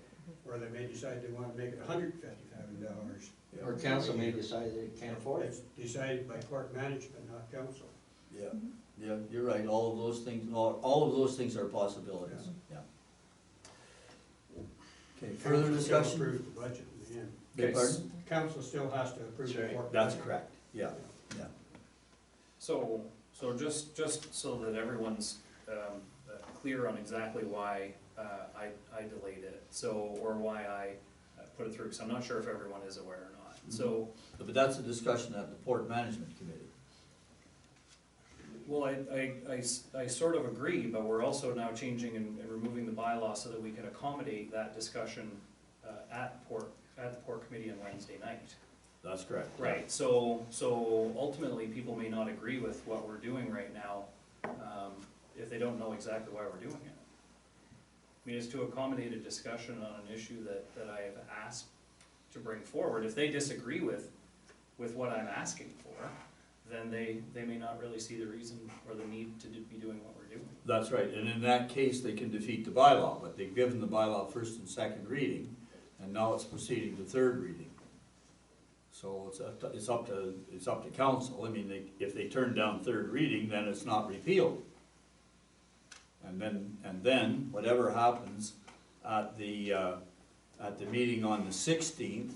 Or they may decide they wanna make it $150,000.
Or council may decide they can't afford it.
It's decided by port management, not council.
Yeah, yeah, you're right, all of those things, all of those things are possibilities, yeah. Okay, further
Council still
discussion?
approves the budget in the end.
Beg pardon?
Council still has to approve the
That's right.
port.
That's
budget.
correct, yeah, yeah.
So just so that everyone's clear on exactly why I delayed it, so, or why I put it through, because I'm not sure if everyone is aware or not. So,
But that's a discussion at the Port Management Committee.
well, I sort of agree, but we're also now changing and removing the bylaw so that we can accommodate that discussion at the Port Committee on Wednesday night.
That's correct.
Right, so ultimately, people may not agree with what we're doing right now, if they don't know exactly why we're doing it. I mean, it's to accommodate a discussion on an issue that I have asked to bring forward. If they disagree with what I'm asking for, then they may not really see the reason or the need to be doing what we're doing.
That's right, and in that case, they can defeat the bylaw, but they've given the bylaw first and second reading, and now it's proceeding to third reading. So it's up to council. I mean, if they turn down third reading, then it's not repealed. And then whatever happens at the meeting on the 16th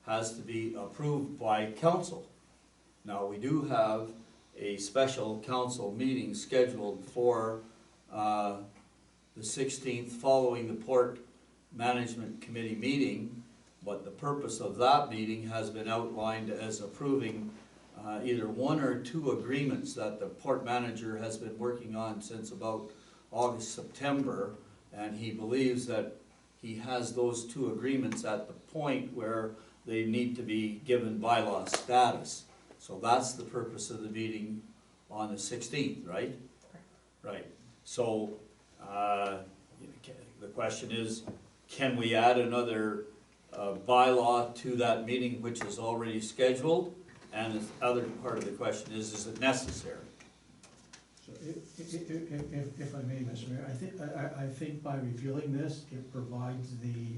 has to be approved by council. Now, we do have a special council meeting scheduled for the 16th following the Port Management Committee meeting, but the purpose of that meeting has been outlined as approving either one or two agreements that the port manager has been working on since about August, September, and he believes that he has those two agreements at the point where they need to be given bylaw status. So that's the purpose of the meeting on the 16th, right? Right. So the question is, can we add another bylaw to that meeting which is already scheduled? And the other part of the question is it necessary?
So if I may, Mr. Mayor, I think by repealing this, it provides the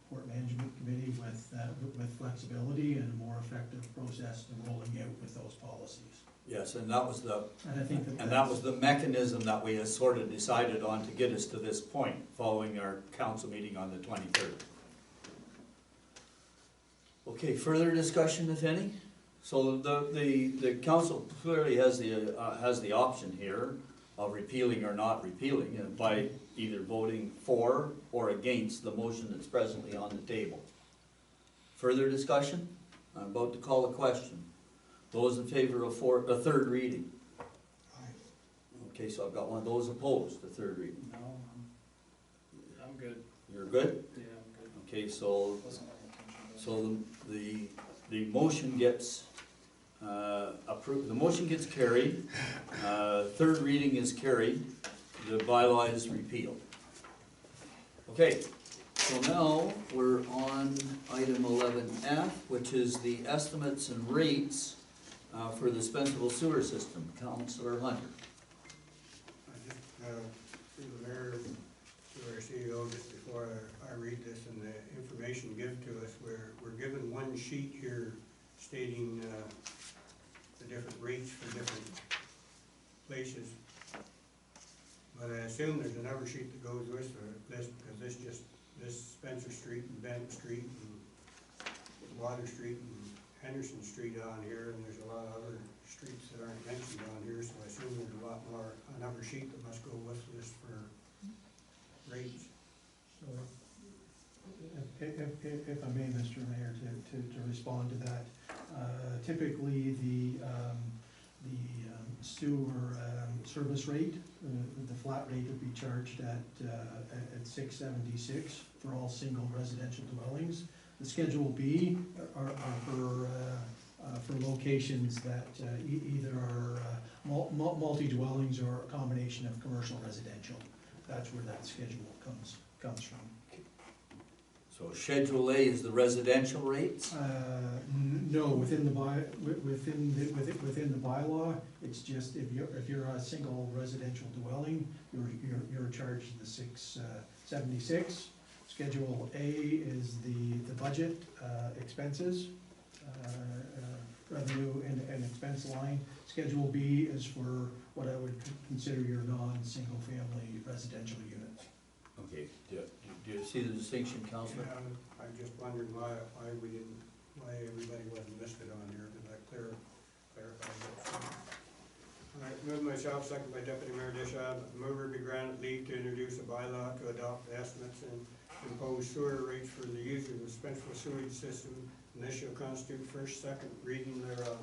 Port Management Committee with flexibility and a more effective process to rolling out with those policies.
Yes, and that was
And I think
that was the mechanism that we had sort of decided on to get us to this point, following our council meeting on the 23rd. Okay, further discussion, if any? So the council clearly has the option here of repealing or not repealing by either voting for or against the motion that's presently on the table. Further discussion? I'm about to call a question. Those in favor of a third reading? Okay, so I've got one. Those opposed to third reading?
No, I'm good.
You're good?
Yeah, I'm good.
Okay, so
Wasn't my intention,
the motion gets approved, the motion gets carried, third reading is carried, the bylaw is repealed. Okay, so now we're on item 11F, which is the estimates and rates for the Spencerville sewer system. Councillor Hunter.
I just, through the mayor, through our CEO, just before I read this and the information given to us, we're given one sheet here stating the different rates for different places. But I assume there's another sheet that goes with this, because this Spencer Street and Bennett Street and Water Street and Henderson Street on here, and there's a lot of other streets that aren't mentioned on here, so I assume there's a lot more, another sheet that must go with this for rates.
So, if I may, Mr. Mayor, to respond to that, typically the sewer service rate, the flat rate would be charged at $6.76 for all single residential dwellings. The Schedule B are for locations that either are multi-dwellings or a combination of commercial residential. That's where that schedule comes from.
So Schedule A is the residential rates?
No, within the within the bylaw, it's just if you're a single residential dwelling, you're charged the $676. Schedule A is the budget expenses, revenue and expense line. Schedule B is for what I would consider your non-single family residential units.
Okay, do you see the distinction, Councillor?
I just wondered why everybody wasn't listed on here, because that clarifies it. All right, move myself, second by Deputy Mayor Dishon, mover be granted leave to introduce a bylaw to adopt estimates and impose sewer rates for the use of the Springfield sewage system, and this shall constitute first, second reading thereof.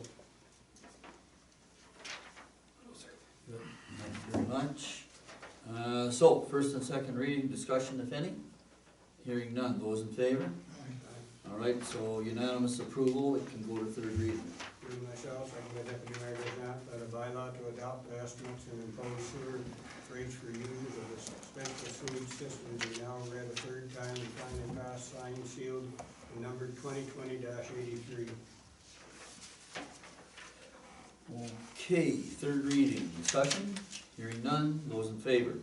Good, thank you very much. So, first and second reading, discussion if any? Hearing none, those in favor? All right, so unanimous approval, it can go to third reading.
Move myself, second by Deputy Mayor Dishon, that a bylaw to adopt the estimates and impose sewer rates for users of the Springfield sewage system be now read a third time and finally passed, signed, sealed, and numbered 2020-83.
Okay, third reading, discussion, hearing none, those in favor?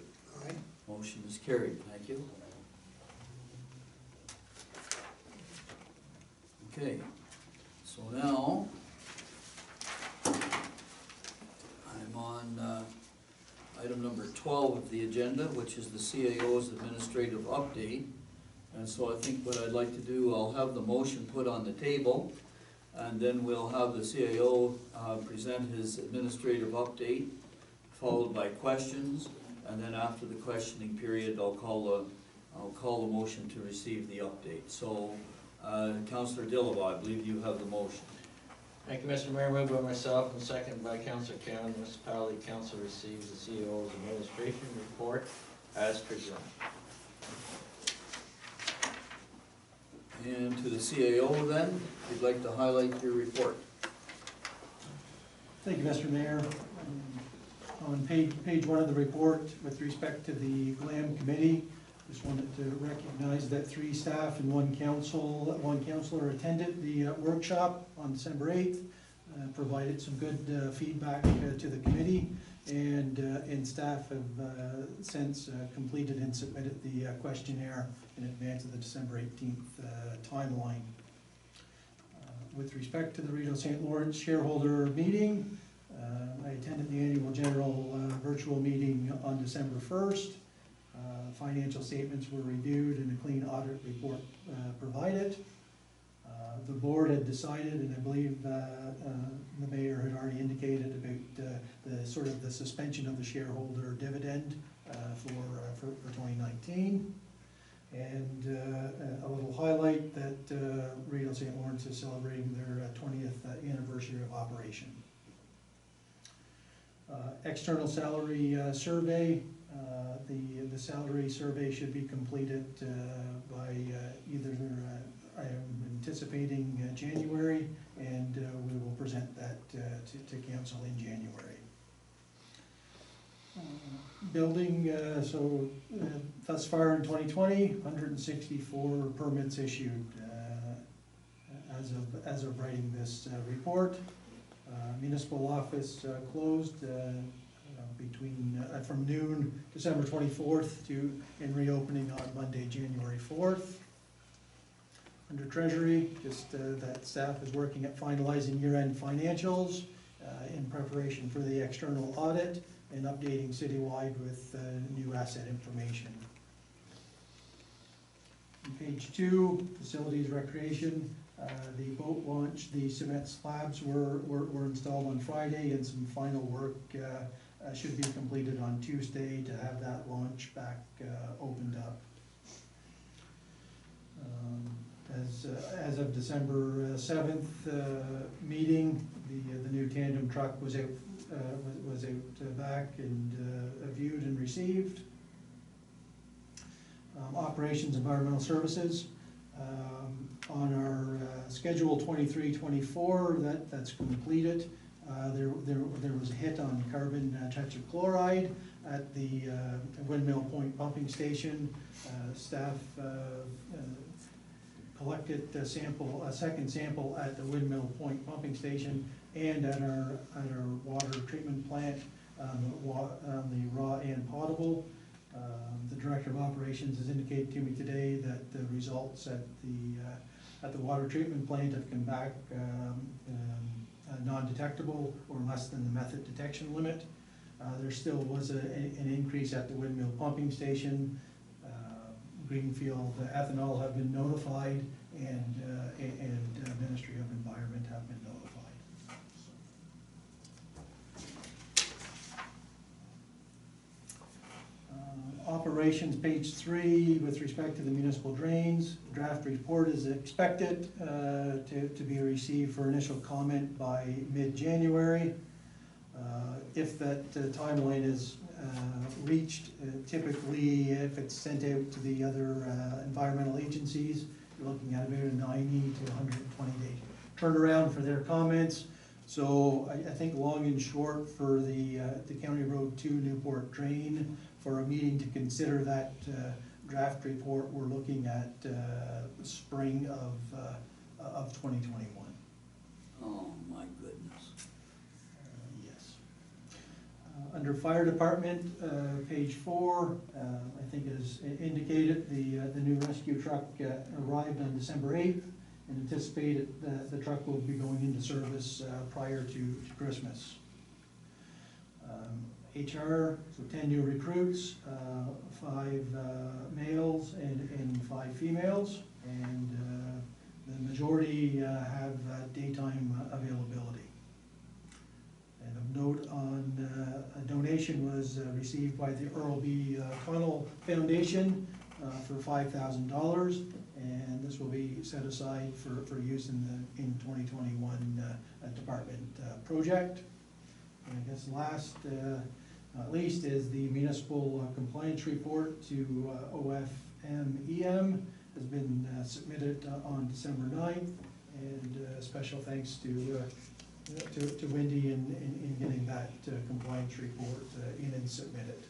Aye.
Motion is carried, thank you. Okay, so now, I'm on item number 12 of the agenda, which is the CAO's administrative update. And so I think what I'd like to do, I'll have the motion put on the table, and then we'll have the CAO present his administrative update, followed by questions, and then after the questioning period, I'll call the motion to receive the update. So, Councillor Dillaba, I believe you have the motion.
Thank you, Mr. Mayor. Moved by myself and seconded by Councillor Cowan. Municipality Council receives the CEO's administration report as presented.
And to the CAO then, if you'd like to highlight your report.
Thank you, Mr. Mayor. On page one of the report, with respect to the GLAM committee, just wanted to recognize that 3 staff and 1 counselor attended the workshop on December 8th, provided some good feedback to the committee, and staff have since completed and submitted the questionnaire in advance of the December 18th timeline. With respect to the Rideau St. Lawrence shareholder meeting, I attended the annual general virtual meeting on December 1st. Financial statements were reviewed and a clean audit report provided. The board had decided, and I believe the mayor had already indicated about the sort of the suspension of the shareholder dividend for 2019. And a little highlight that Rideau St. Lawrence is celebrating their 20th anniversary of operation. External salary survey. The salary survey should be completed by either, I am anticipating January, and we will present that to council in January. Building, so thus far in 2020, 164 permits issued as of writing this report. Municipal office closed from noon December 24th and reopening on Monday, January 4th. Under Treasury, just that staff is working at finalizing year-end financials in preparation for the external audit and updating citywide with new asset information. On page 2, facilities recreation. The boat launch, the cement slabs were installed on Friday, and some final work should be completed on Tuesday to have that launch back opened up. As of December 7th meeting, the new tandem truck was out back and viewed and received. Operations Environmental Services. On our schedule 23-24, that's completed. There was a hit on carbon tetrachloride at the Windmill Point pumping station. Staff collected a second sample at the Windmill Point pumping station and at our water treatment plant, the raw and potable. The Director of Operations has indicated to me today that the results at the water treatment plant have come back non-detectable or less than the method detection limit. There still was an increase at the Windmill pumping station. Greenfield Ethanol have been notified, and Ministry of Environment have been notified. Operations, page 3, with respect to the municipal drains, draft report is expected to be received for initial comment by mid-January. If that timeline is reached, typically if it's sent out to the other environmental agencies, you're looking at about a 90 to 120 day turnaround for their comments. So I think long and short for the County Road 2 Newport drain, for a meeting to consider that draft report, we're looking at spring of 2021.
Oh, my goodness.
Yes. Under Fire Department, page 4, I think as indicated, the new rescue truck arrived on December 8th, and anticipated the truck will be going into service prior to Christmas. HR, so 10 new recruits, 5 males and 5 females, and the majority have daytime availability. And of note, a donation was received by the Earl B. Connell Foundation for $5,000, and this will be set aside for use in 2021 department project. And I guess last, not least, is the municipal compliance report to OFMEM has been submitted on December 9th, and special thanks to Wendy in getting that compliance report in and submitted.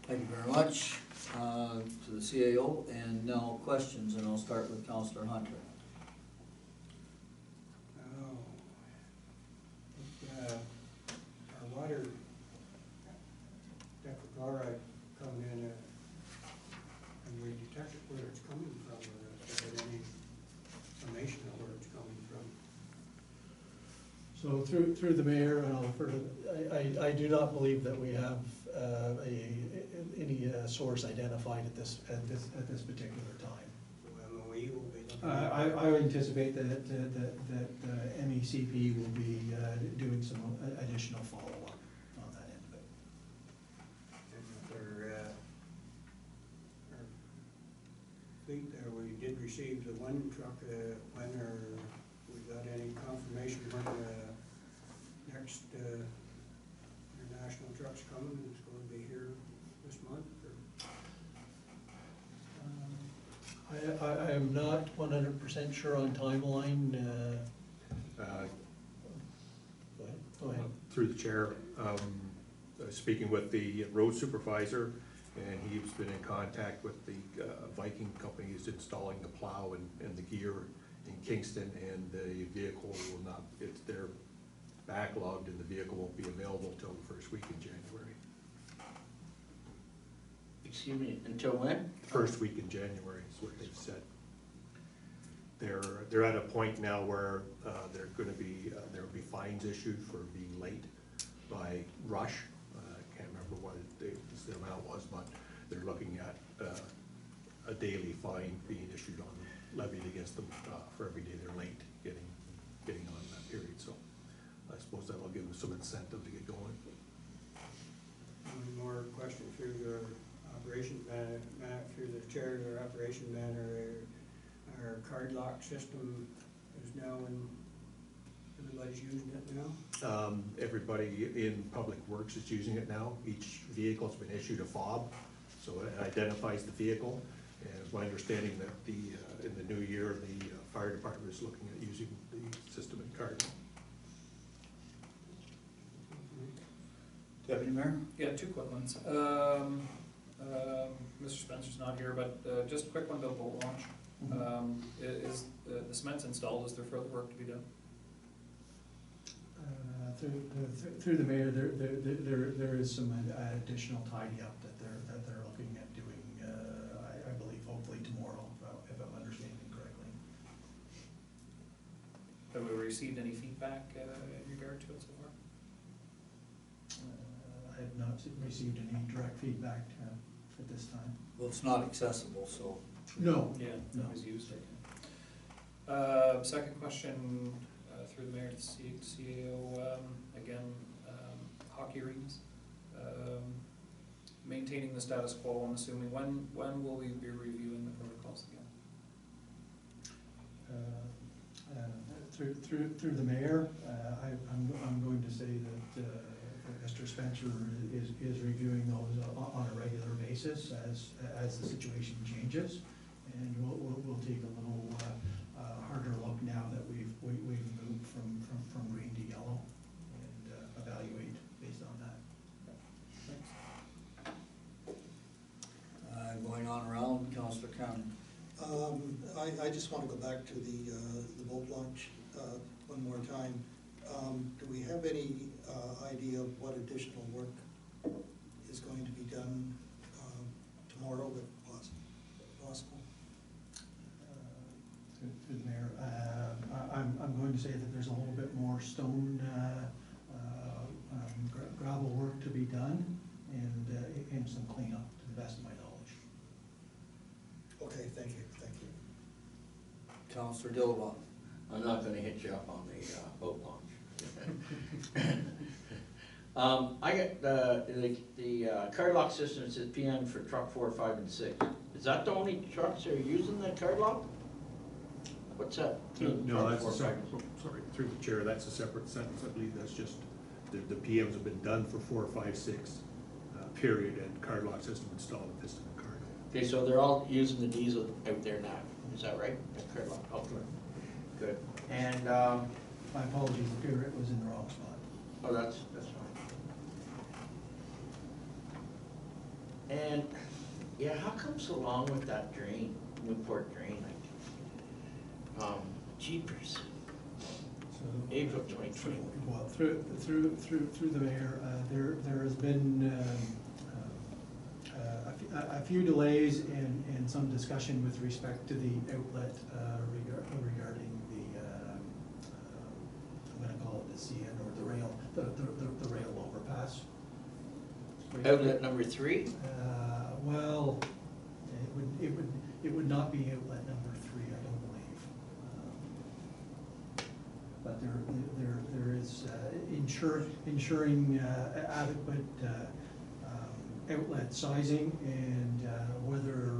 Thank you very much to the CAO, and now questions, and I'll start with Councillor Hunter.
Our water tetrachloride coming in, and we detect where it's coming from, or is there any information of where it's coming from?
So through the mayor, and I'll refer to, I do not believe that we have any source identified at this particular time.
MOE will be looking
I would anticipate that MECP will be doing some additional follow-up on that end of it.
And for our fleet there, we did receive the one truck, when we got any confirmation when the next international truck's coming, it's going to be here this month, or?
I am not 100% sure on timeline. Go ahead.
Through the chair, speaking with the road supervisor, and he's been in contact with the Viking company who's installing the plow and the gear in Kingston, and the vehicle will not, they're backlogged, and the vehicle won't be available till the first week in January.
Excuse me, until when?
First week in January is what they've said. They're at a point now where there will be fines issued for being late by Rush. I can't remember what the amount was, but they're looking at a daily fine being issued levied against them for every day they're late getting on that period. So I suppose that'll give them some incentive to get going.
One more question through your operation through the chair of our operation manager. Our card lock system is now everybody's using it now?
Everybody in Public Works is using it now. Each vehicle's been issued a fob, so it identifies the vehicle. And it's my understanding that in the new year, the fire department is looking at using the system in Cardinal.
Deputy Mayor?
Yeah, 2 quick ones. Mr. Spencer's not here, but just a quick one about boat launch. Is the cement's installed, is there further work to be done?
Through the mayor, there is some additional tidy up that they're looking at doing, I believe hopefully tomorrow, if I'm understanding correctly.
Have we received any feedback in regard to it so far?
I have not received any direct feedback at this time.
Well, it's not accessible, so.
No.
Yeah,
No.
it was used, I think. Second question, through the mayor to CEO, again, hockey arenas. Maintaining the status quo, I'm assuming, when will we be reviewing the protocols again?
Through the mayor, I'm going to say that Mr. Spencer is reviewing those on a regular basis as the situation changes. And we'll take a little harder look now that we've moved from green to yellow and evaluate based on that.
Thanks.
Going on around, Councillor County.
I just want to go back to the boat launch one more time. Do we have any idea of what additional work is going to be done tomorrow, if possible?
Through the mayor, I'm going to say that there's a little bit more stone, gravel work to be done and some cleanup to the best of my knowledge.
Okay, thank you.
Councillor Dillabaugh.
I'm not gonna hit you up on the boat launch. I got the card lock system, it says PM for truck 4, 5, and 6. Is that the only trucks that are using the card lock? What's that?
No,
Truck
that's
4,
a
5,
separate,
and 6.
sorry, through the chair, that's a separate sentence. I believe that's just, the PMs have been done for 4, 5, 6, period, and card lock system installed at Piston and Card.
Okay, so they're all using the diesel out there now, is that right? The card lock, okay, good. And,
My apologies, the period was in the wrong spot.
oh, that's fine. And, yeah, how come so long with that drain, Newport drain, like, jeepers,
So,
April 2021.
well, through the mayor, there has been a few delays and some discussion with respect to the outlet regarding the, I'm gonna call it the CN or the rail, the rail overpass.
Outlet number 3?
Well, it would not be outlet number 3, I don't believe. But there is ensuring adequate outlet sizing and whether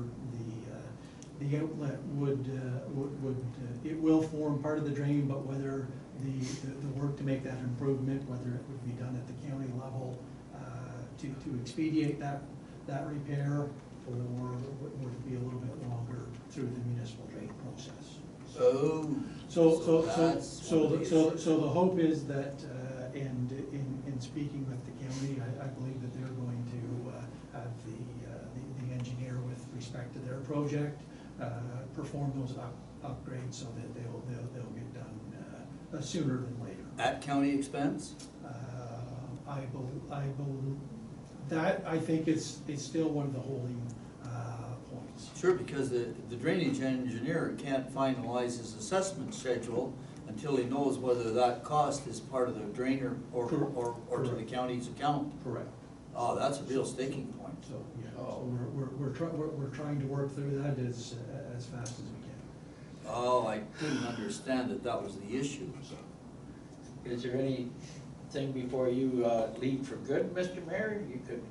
the outlet it will form part of the drain, but whether the work to make that improvement, whether it would be done at the county level to expedite that repair, or would it be a little bit longer through the municipal drain process.
Oh.
So
that's
the hope is that, and in speaking with the county, I believe that they're going to have the engineer with respect to their project, perform those upgrades so that they'll get done sooner than later.
At county expense?
I think it's still one of the holding points.
Sure, because the drainage engineer can't finalize his assessment schedule until he knows whether that cost is part of the drainer or to the county's account.
Correct.
Oh, that's a real sticking point.
So, yeah, so we're trying to work through that as fast as we can.
Oh, I didn't understand that was the issue.
Is there anything before you leave for good, Mr. Mayor? You could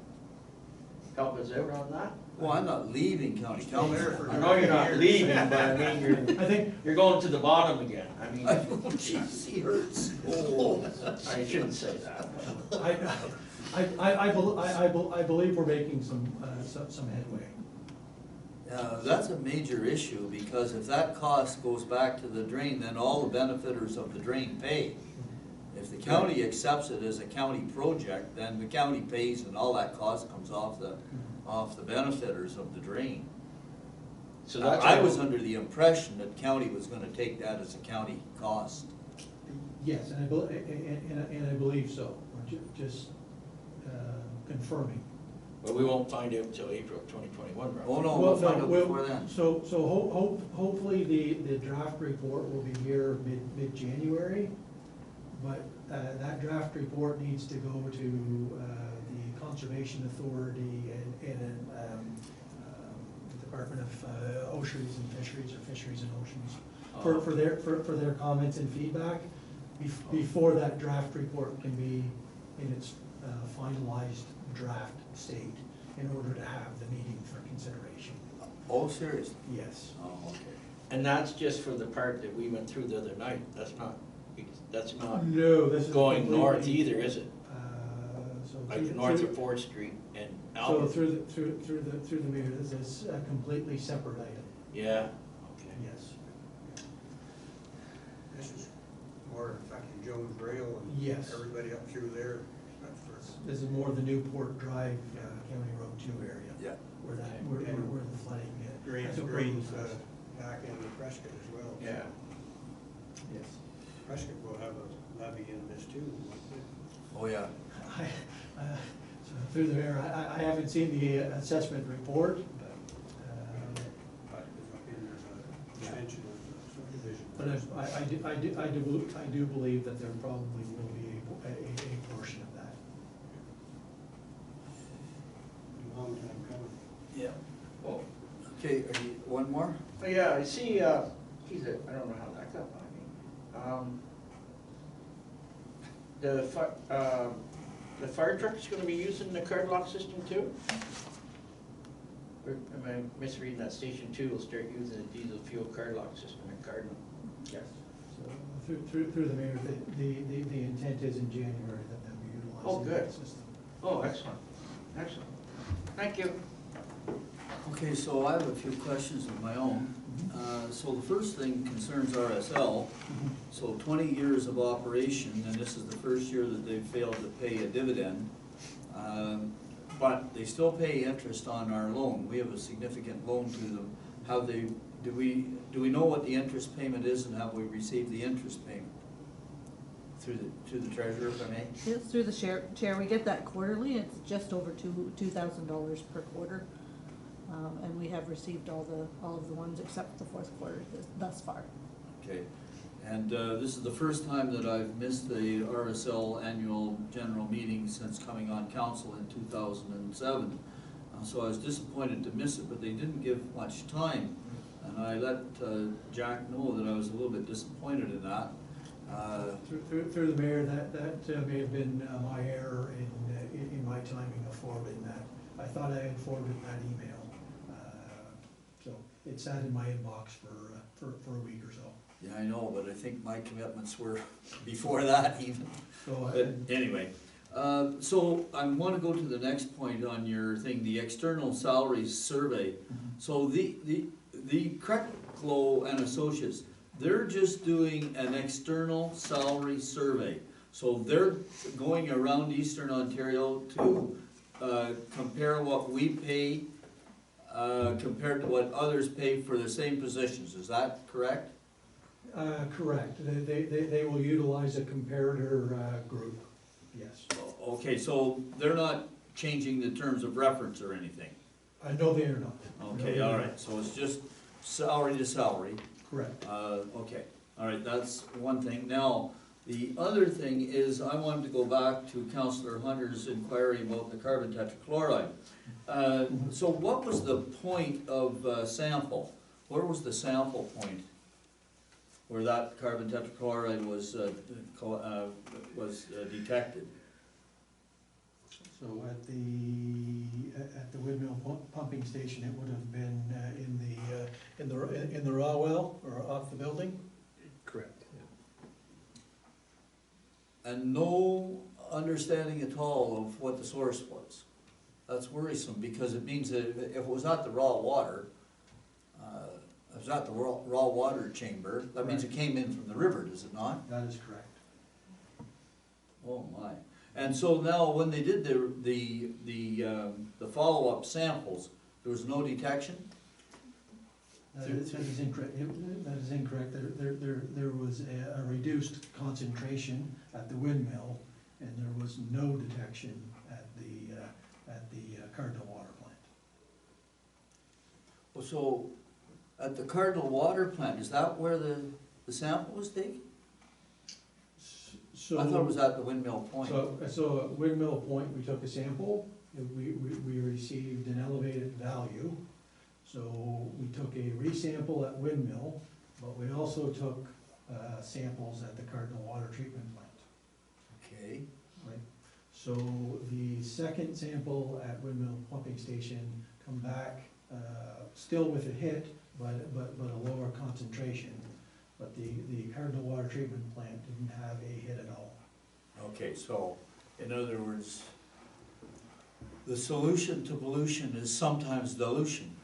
help us out on that?
Well, I'm not leaving county council.
I know you're not leaving, but I mean,
I think
you're going to the bottom again. I mean,
Oh, jeez, he hurts. Oh.
I shouldn't say that.
I believe we're making some headway.
That's a major issue, because if that cost goes back to the drain, then all the benefiters of the drain pay. If the county accepts it as a county project, then the county pays and all that cost comes off the off the benefiters of the drain.
So that's.
I was under the impression that county was gonna take that as a county cost.
Yes, and I believe so, just confirming.
But we won't find out until April of 2021, right?
Oh, no,
Well,
we'll find out
well,
before then.
So hopefully the draft report will be here mid-January, but that draft report needs to go to the Conservation Authority and the Department of Oceans and Fisheries, or Fisheries and Oceans, for their comments and feedback, before that draft report can be in its finalized draft state, in order to have the meeting for consideration.
Oh, seriously?
Yes.
Oh, okay.
And that's just for the part that we went through the other night, that's not
No, this is
going
completely-
north either, is it?
So
Like
through-
north
through-
of Fourth Street and
So
Albert?
through the mayor, this is a completely separate item,
Yeah, okay.
yes.
This is more affecting Jones Rail and
Yes.
everybody up through there. That's for,
This is more the Newport Drive, County Road 2 area,
Yeah.
where the flooding hit.
drains,
took over
drains
the house.
back into Prescott as well.
Yeah.
Yes.
Prescott will have a levy in this too, won't it?
Oh, yeah.
So through the mayor, I haven't seen the assessment report, but,
But it's up in there's a extension of the subdivision.
but I do believe that there probably will be a portion of that.
Long time coming.
Yeah. Oh, okay, one more?
Oh, yeah, I see, geez, I don't know how that got by me. The fire truck's gonna be using the card lock system too? Or am I misreading that? Station 2 will start using the diesel fuel card lock system in Cardinal?
Yes. So through the mayor, the intent is in January that they'll be
Oh,
utilizing
good.
that system.
Oh, excellent, excellent. Thank you.
Okay, so I have a few questions of my own. So the first thing concerns RSL. So 20 years of operation, and this is the first year that they've failed to pay a dividend. But they still pay interest on our loan. We have a significant loan to them. Do we know what the interest payment is, and have we received the interest payment? To the treasurer, if I may?
It's through the chair, we get that quarterly, it's just over $2,000 per quarter. And we have received all of the ones except the fourth quarter thus far.
Okay, and this is the first time that I've missed the RSL annual general meeting since coming on council in 2007. So I was disappointed to miss it, but they didn't give much time. And I let Jack know that I was a little bit disappointed in that.
Through the mayor, that may have been my error in my timing of forwarding that. I thought I had forwarded that email. So it sat in my inbox for a week or so.
Yeah, I know, but I think my commitments were before that even.
So
But anyway, so I want to go to the next point on your thing, the external salaries survey. So the Creclo and Associates, they're just doing an external salary survey. So they're going around Eastern Ontario to compare what we pay compared to what others pay for the same positions. Is that correct?
Correct. They will utilize a comparator group, yes.
Okay, so they're not changing the terms of reference or anything?
No, they are not.
Okay, all right, so it's just salary to salary.
Correct.
Okay, all right, that's one thing. Now, the other thing is, I wanted to go back to Councillor Hunter's inquiry about the carbon tetrachloride. So what was the point of sample? Where was the sample point where that carbon tetrachloride was detected?
So at the windmill pumping station, it would have been in the raw well or off the building?
Correct.
And no understanding at all of what the source was. That's worrisome, because it means that if it was not the raw water, if it's not the raw water chamber, that means it came in from the river, does it not?
That is correct.
Oh my. And so now, when they did the follow-up samples, there was no detection?
That is incorrect. That is incorrect. There was a reduced concentration at the windmill, and there was no detection at the Cardinal Water Plant.
Well, so, at the Cardinal Water Plant, is that where the sample was taken?
So
I thought it was at the Windmill Point.
So at Windmill Point, we took a sample, and we received an elevated value. So we took a resample at Windmill, but we also took samples at the Cardinal Water Treatment Plant.
Okay.
Right. So the second sample at Windmill Pumping Station come back still with a hit, but a lower concentration. But the Cardinal Water Treatment Plant didn't have a hit at all.
Okay, so, in other words, the solution to pollution is sometimes dilution.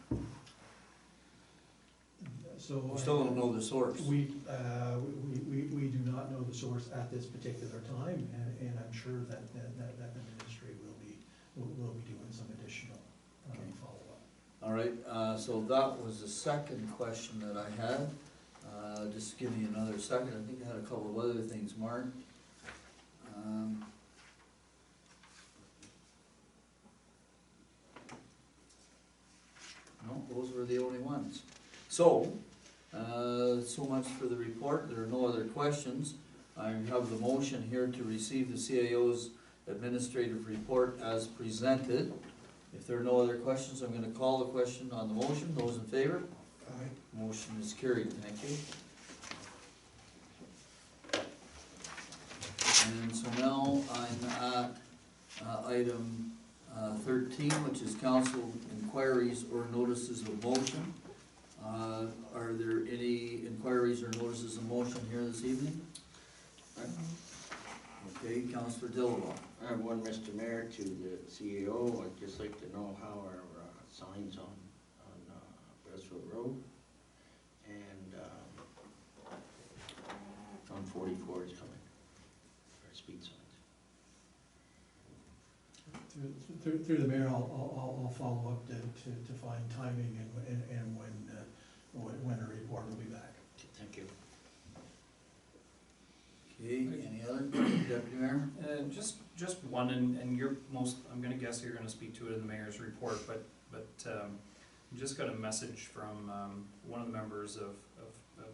So
We still don't know the source.
We do not know the source at this particular time, and I'm sure that the ministry will be doing some additional follow-up.
All right, so that was the second question that I had. Just give me another second. I think I had a couple of other things marked. No, those were the only ones. So much for the report. There are no other questions. I have the motion here to receive the CAO's administrative report as presented. If there are no other questions, I'm gonna call the question on the motion. Those in favor?
Aye.
Motion is carried. Thank you. And so now I'm at item 13, which is council inquiries or notices of motion. Are there any inquiries or notices of motion here this evening? Okay, Councillor Dillabaugh.
I have one, Mr. Mayor, to the CEO. I'd just like to know how our signs on Westwood Road and on 44 is coming, our speed signs.
Through the mayor, I'll follow up to find timing and when a report will be back.
Thank you.
Okay, any other, Deputy Mayor?
Just one, and I'm gonna guess you're gonna speak to it in the mayor's report, but just got a message from one of the members of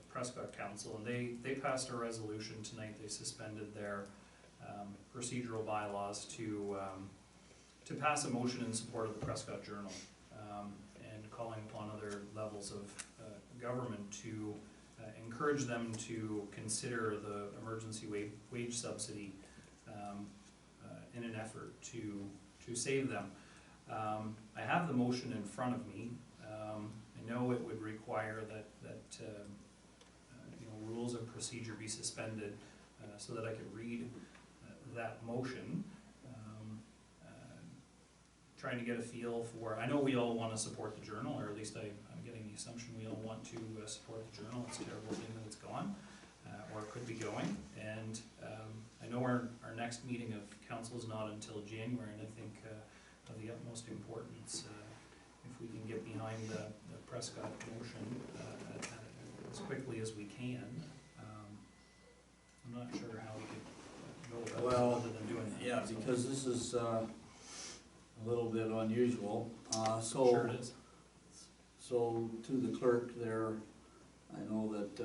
Prescott Council, and they passed a resolution tonight. They suspended their procedural bylaws to pass a motion in support of the Prescott Journal, and calling upon other levels of government to encourage them to consider the emergency wage subsidy in an effort to save them. I have the motion in front of me. I know it would require that rules of procedure be suspended so that I could read that motion. Trying to get a feel for, I know we all want to support the Journal, or at least I'm getting the assumption we all want to support the Journal. It's a terrible thing that it's gone, or it could be going. And I know our next meeting of council is not until January, and I think of the utmost importance if we can get behind the Prescott motion as quickly as we can. I'm not sure how we could go about it other than doing that.
Yeah, because this is a little bit unusual.
Sure it is.
So to the clerk there, I know that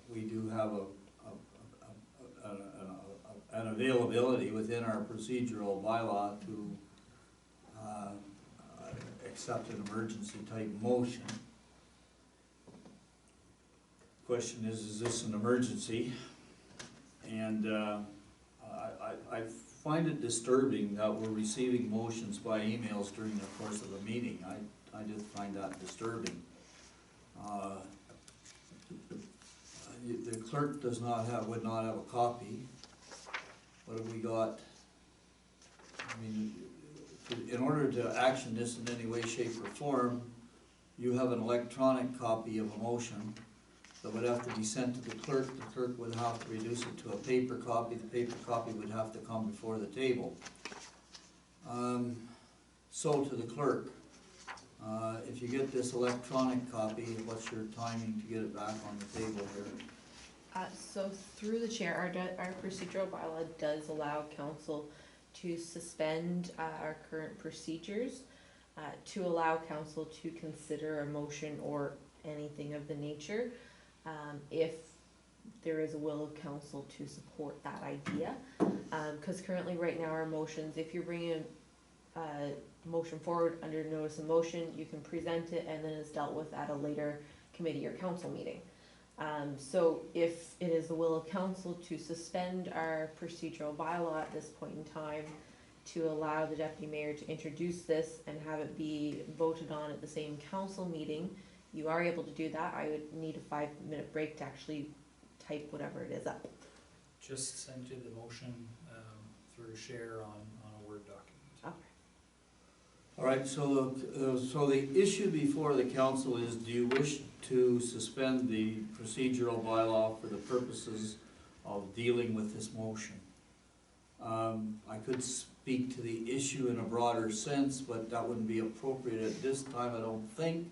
we do have an availability within our procedural bylaw to accept an emergency type motion. Question is this an emergency? And I find it disturbing that we're receiving motions by emails during the course of the meeting. I just find that disturbing. The clerk would not have a copy. What have we got? I mean, in order to action this in any way, shape, or form, you have an electronic copy of a motion, that would have to be sent to the clerk would have to reduce it to a paper copy, the paper copy would have to come before the table. So to the clerk, if you get this electronic copy, what's your timing to get it back on the table here?
So through the chair, our procedural bylaw does allow council to suspend our current procedures, to allow council to consider a motion or anything of the nature, if there is a will of council to support that idea. Because currently, right now, our motions, if you're bringing a motion forward under notice of motion, you can present it and then it's dealt with at a later committee or council meeting. So if it is the will of council to suspend our procedural bylaw at this point in time, to allow the deputy mayor to introduce this and have it be voted on at the same council meeting, you are able to do that. I would need a 5-minute break to actually type whatever it is up.
Just sent you the motion through share on a Word document.
Okay.
All right, so the issue before the council is, do you wish to suspend the procedural bylaw for the purposes of dealing with this motion? I could speak to the issue in a broader sense, but that wouldn't be appropriate at this time, I don't think.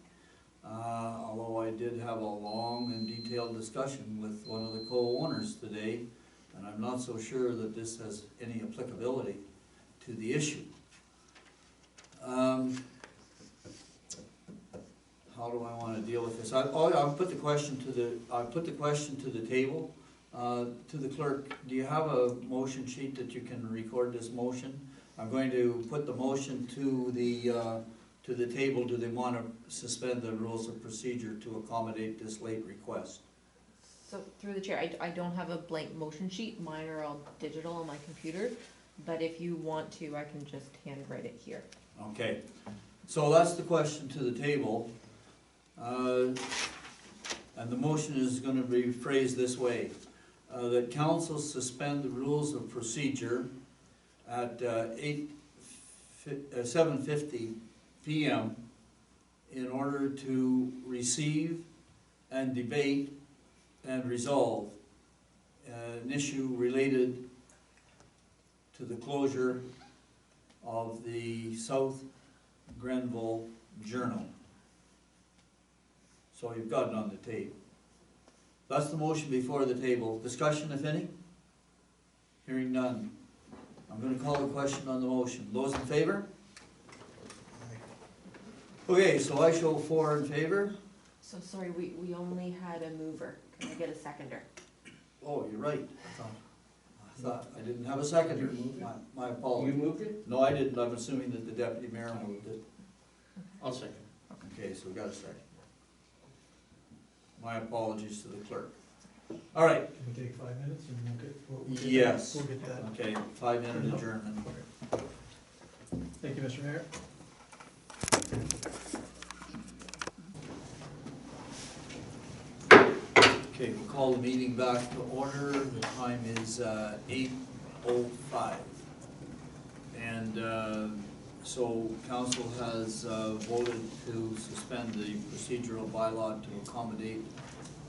Although I did have a long and detailed discussion with one of the co-owners today, and I'm not so sure that this has any applicability to the issue. How do I want to deal with this? I'll put the question to the table. To the clerk, do you have a motion sheet that you can record this motion? I'm going to put the motion to the table. Do they want to suspend the rules of procedure to accommodate this late request?
So through the chair, I don't have a blank motion sheet. Mine are all digital on my computer. But if you want to, I can just handwrite it here.
Okay, so that's the question to the table. And the motion is going to be phrased this way. That council suspend the rules of procedure at 7:50 p.m. in order to receive and debate and resolve an issue related to the closure of the South Grenville Journal. So you've got it on the table. That's the motion before the table. Discussion, if any? Hearing none. I'm going to call the question on the motion. Those in favor? Okay, so I show 4 in favor.
So sorry, we only had a mover. Can I get a seconder?
Oh, you're right. I thought I didn't have a seconder. My apologies.
You moved it?
No, I didn't. I'm assuming that the deputy mayor moved it.
I'll second.
Okay, so we got a second. My apologies to the clerk. All right.
Can we take 5 minutes and we'll get
Yes.
We'll get that.
Okay, 5-minute adjournment.
Thank you, Mr. Mayor.
Okay, we'll call the meeting back to order. The time is 8:05. And so council has voted to suspend the procedural bylaw to accommodate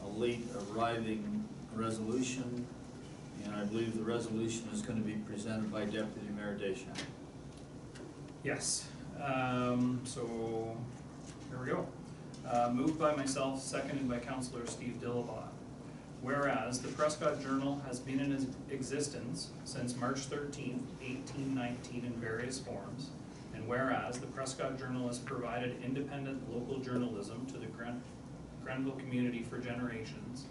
a late arriving resolution. And I believe the resolution is going to be presented by Deputy Mayor Deschamps.
Yes, so here we go. Moved by myself, seconded by Councillor Steve Dillabaugh. Whereas the Prescott Journal has been in existence since March 13th, 1819 in various forms, and whereas the Prescott Journal has provided independent local journalism to the Grenville community for generations,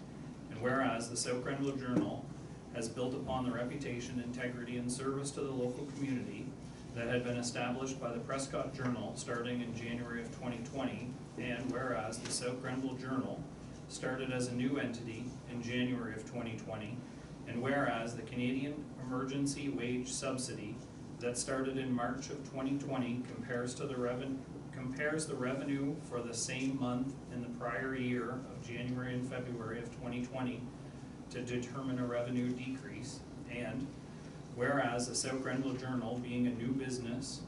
and whereas the South Grenville Journal has built upon the reputation, integrity, and service to the local community that had been established by the Prescott Journal starting in January of 2020, and whereas the South Grenville Journal started as a new entity in January of 2020, and whereas the Canadian Emergency Wage Subsidy that started in March of 2020 compares the revenue for the same month in the prior year of January and February of 2020 to determine a revenue decrease, and whereas the South Grenville Journal, being a new business,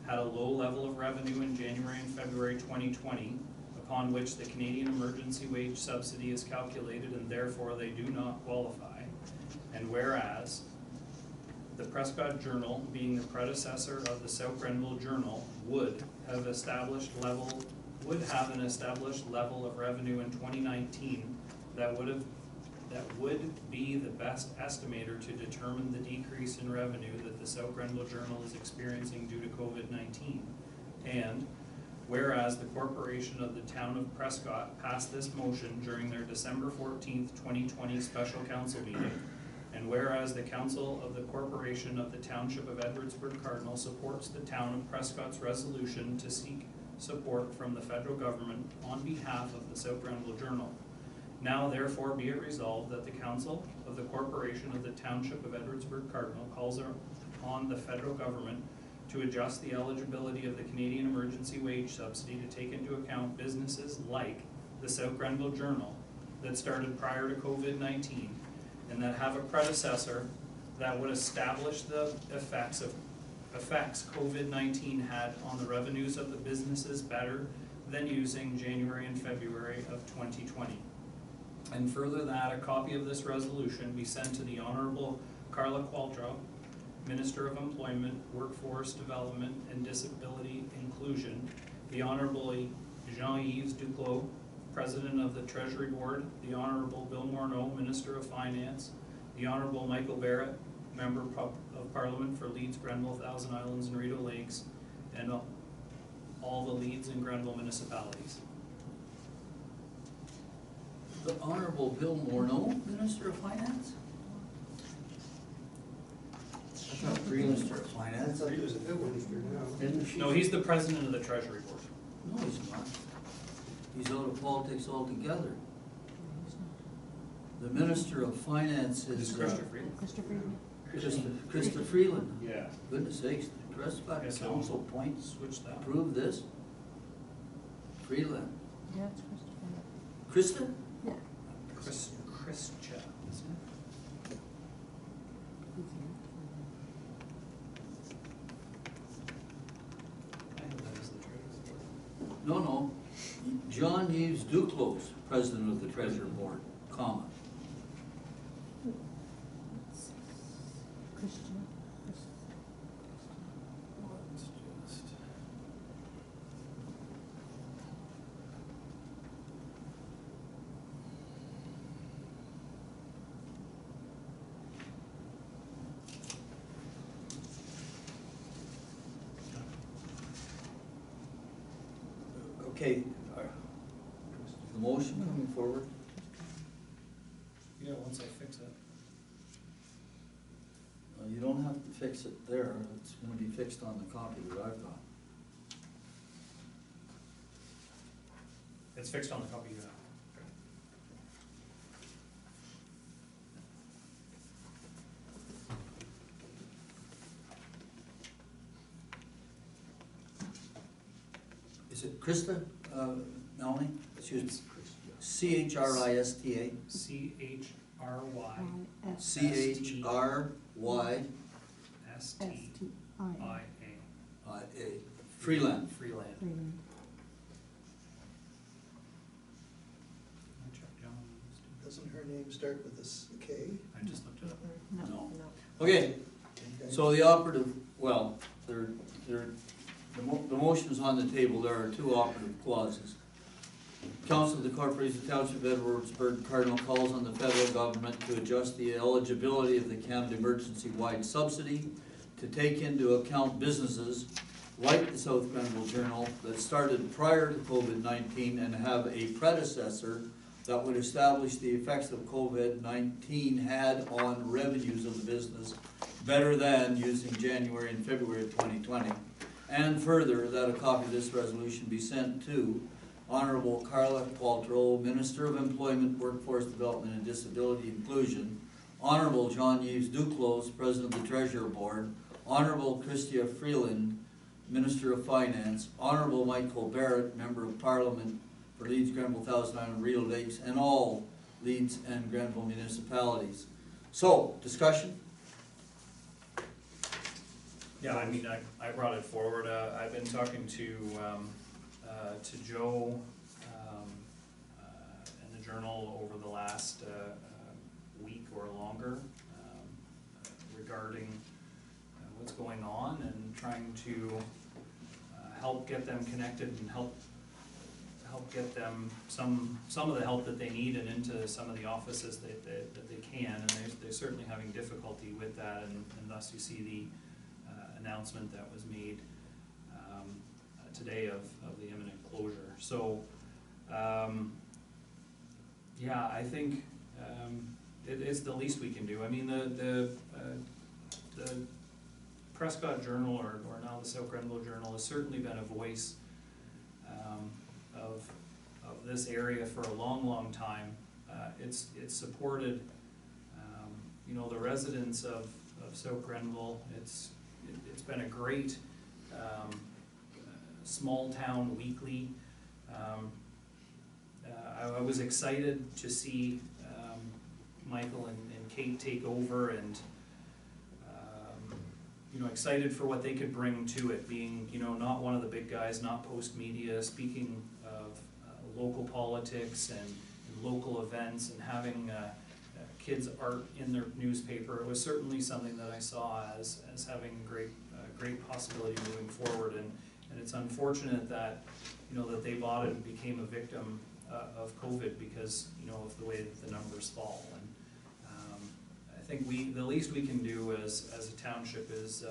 had a low level of revenue in January and February 2020 upon which the Canadian emergency wage subsidy is calculated, and therefore they do not qualify. And whereas the Prescott Journal, being the predecessor of the South Grenville Journal, would have an established level of revenue in 2019 that would be the best estimator to determine the decrease in revenue that the South Grenville Journal is experiencing due to COVID-19. And whereas the corporation of the town of Prescott passed this motion during their December 14th, 2020 special council meeting, and whereas the council of the corporation of the township of Edwardsburg Cardinal supports the town of Prescott's resolution to seek support from the federal government on behalf of the South Grenville Journal. Now therefore be it resolved that the council of the corporation of the township of Edwardsburg Cardinal calls upon the federal government to adjust the eligibility of the Canadian emergency wage subsidy to take into account businesses like the South Grenville Journal that started prior to COVID-19 and that have a predecessor that would establish the effects COVID-19 had on the revenues of the businesses better than using January and February of 2020. And further that a copy of this resolution be sent to the Honorable Carla Qualtrough, Minister of Employment, Workforce Development and Disability Inclusion, the Honorable Jean-Yves Duclos, President of the Treasury Board, the Honorable Bill Morneau, Minister of Finance, the Honorable Michael Barrett, Member of Parliament for Leeds, Grenville, Thousand Islands and Rideau Lakes, and all the Leeds and Grenville municipalities.
The Honorable Bill Morneau, Minister of Finance? I thought Minister of Finance.
He was a good minister now.
Isn't she?
No, he's the President of the Treasury Board.
No, he's not. He's out of politics altogether. The Minister of Finance is
Christopher Freeland.
Krista Freeland.
Yeah.
Goodness sakes, the Prescott
Yes,
Council points
Switch that.
approve this? Freeland.
Yeah, it's Christopher.
Krista?
Yeah.
Christia, isn't it? I know that is the Treasury Board.
No. Jean-Yves Duclos, President of the Treasury Board, comma.
Christian.
Let's just.
Okay, the motion coming forward?
Yeah, once I fix it.
You don't have to fix it there, it's gonna be fixed on the copy that I've got.
It's fixed on the copy you have.
Is it Krista, Melanie? Excuse me. C-H-R-I-S-T-A?
C-H-R-Y.
C-H-R-Y.
S-T-I-A.
Freeland.
Freeland. I checked John.
Doesn't her name start with a K?
I just looked it up.
No. Okay, so the operative, well, the motion's on the table, there are two operative clauses. Council of the Corporation of the Township of Edwardsburg Cardinal calls on the federal government to adjust the eligibility of the Canada Emergency-Wide Subsidy to take into account businesses like the South Grenville Journal that started prior to COVID-19 and have a predecessor that would establish the effects that COVID-19 had on revenues of the business better than using January and February of 2020. And further, that a copy of this resolution be sent to Honorable Carla Qualtrough, Minister of Employment, Workforce Development and Disability Inclusion, Honorable Jean-Yves Duclos, President of the Treasury Board, Honorable Chrystia Freeland, Minister of Finance, Honorable Michael Barrett, Member of Parliament for Leeds, Grenville, Thousand Island, and Rideau Lakes, and all Leeds and Grenville municipalities. So, discussion?
Yeah, I mean, I brought it forward. I've been talking to Joe Journal over the last week or longer regarding what's going on and trying to help get them connected and help get them some of the help that they need and into some of the offices that they can, and they're certainly having difficulty with that, and thus you see the announcement that was made today of the imminent closure. So yeah, I think it's the least we can do. I mean, the Prescott Journal, or now the South Grenville Journal, has certainly been a voice of this area for a long time. It's supported, you know, the residents of South Grenville. It's been a great small town weekly. I was excited to see Michael and Kate take over, and you know, excited for what they could bring to it, being, you know, not one of the big guys, not post media, speaking of local politics and local events, and having kids' art in their newspaper. It was certainly something that I saw as having great possibility moving forward, and it's unfortunate that, you know, that they bought it and became a victim of COVID because, you know, of the way that the numbers fall. And I think the least we can do as a township is,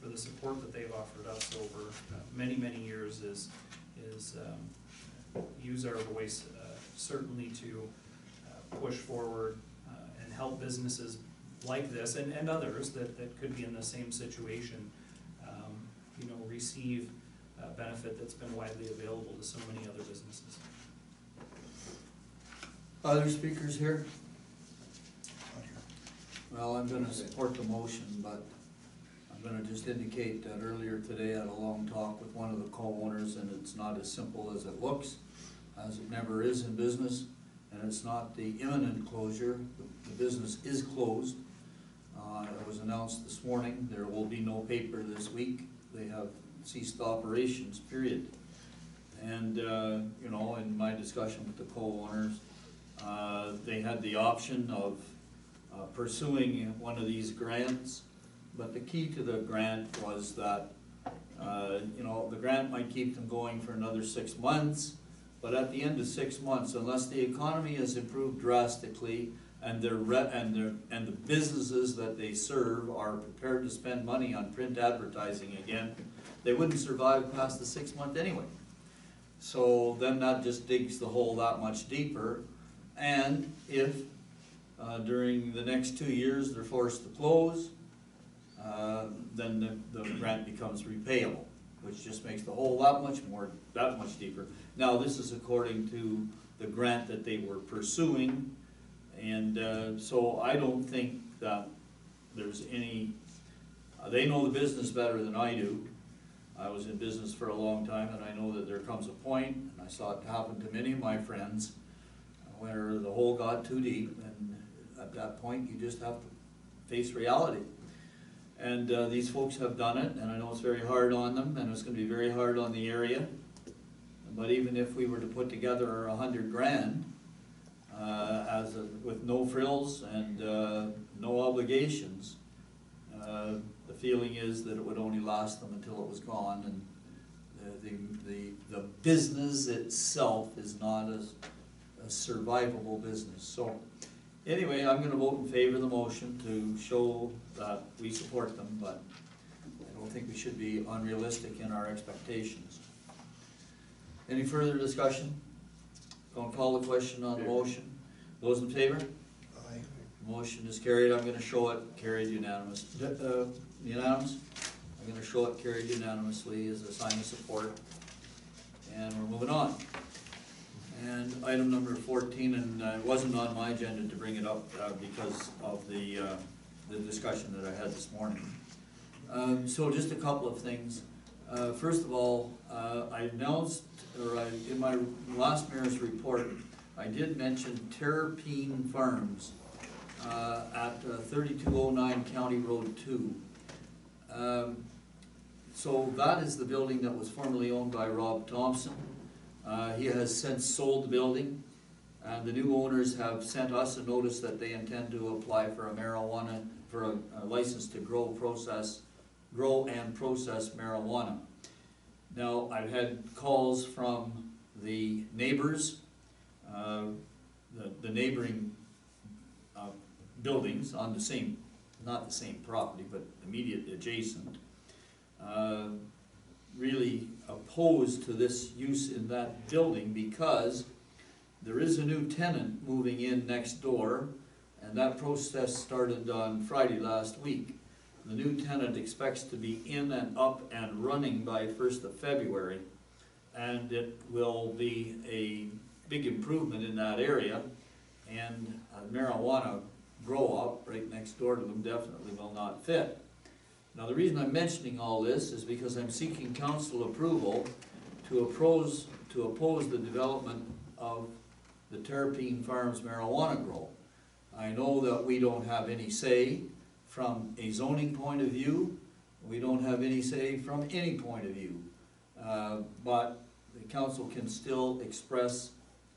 for the support that they've offered us over many years, is use our voice certainly to push forward and help businesses like this and others that could be in the same situation, you know, receive a benefit that's been widely available to so many other businesses.
Other speakers here? Well, I'm gonna support the motion, but I'm gonna just indicate that earlier today I had a long talk with one of the co-owners, and it's not as simple as it looks, as it never is in business, and it's not the imminent closure. The business is closed. It was announced this morning. There will be no paper this week. They have ceased operations, period. And, you know, in my discussion with the co-owners, they had the option of pursuing one of these grants, but the key to the grant was that, you know, the grant might keep them going for another 6 months, but at the end of 6 months, unless the economy has improved drastically and the businesses that they serve are prepared to spend money on print advertising again, they wouldn't survive past the 6 month anyway. So then that just digs the hole that much deeper, and if during the next 2 years they're forced to close, then the grant becomes repayable, which just makes the hole that much deeper. Now, this is according to the grant that they were pursuing, and so I don't think that there's any, they know the business better than I do. I was in business for a long time, and I know that there comes a point, and I saw it happen to many of my friends, where the hole got too deep, and at that point you just have to face reality. And these folks have done it, and I know it's very hard on them, and it's going to be very hard on the area. But even if we were to put together 100 grand with no frills and no obligations, the feeling is that it would only last them until it was gone, and the business itself is not a survivable business. So anyway, I'm going to vote in favor of the motion to show that we support them, but I don't think we should be unrealistic in our expectations. Any further discussion? Don't call the question on the motion. Those in favor?
Aye.
Motion is carried. I'm going to show it carried unanimous. Unanimous? I'm going to show it carried unanimously as a sign of support. And we're moving on. And item number 14, and it wasn't on my agenda to bring it up because of the discussion that I had this morning. So just a couple of things. First of all, I announced, in my last mayor's report, I did mention Terrapine Farms at 3209 County Road 2. So that is the building that was formerly owned by Rob Thompson. He has since sold the building. And the new owners have sent us a notice that they intend to apply for a license to grow and process marijuana. Now, I've had calls from the neighbors, the neighboring buildings on the same, not the same property, but immediate adjacent, really opposed to this use in that building because there is a new tenant moving in next door, and that process started on Friday last week. The new tenant expects to be in and up and running by 1st of February, and it will be a big improvement in that area, and marijuana grow-up right next door to them definitely will not fit. Now, the reason I'm mentioning all this is because I'm seeking council approval to oppose the development of the Terrapin Farms marijuana grow. I know that we don't have any say from a zoning point of view. We don't have any say from any point of view. But the council can still express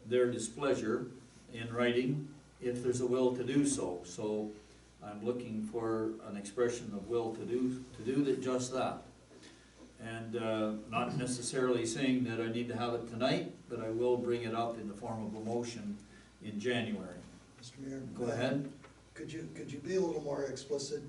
their displeasure in writing if there's a will to do so. So I'm looking for an expression of will to do just that. And not necessarily saying that I need to have it tonight, but I will bring it up in the form of a motion in January.
Mr. Mayor?
Go ahead.
Could you be a little more explicit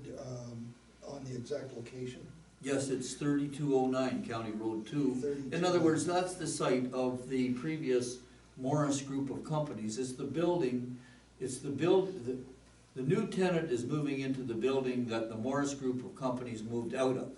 on the exact location?
Yes, it's 3209 County Road 2. In other words, that's the site of the previous Morris group of companies. It's the building, the new tenant is moving into the building that the Morris group of companies moved out of.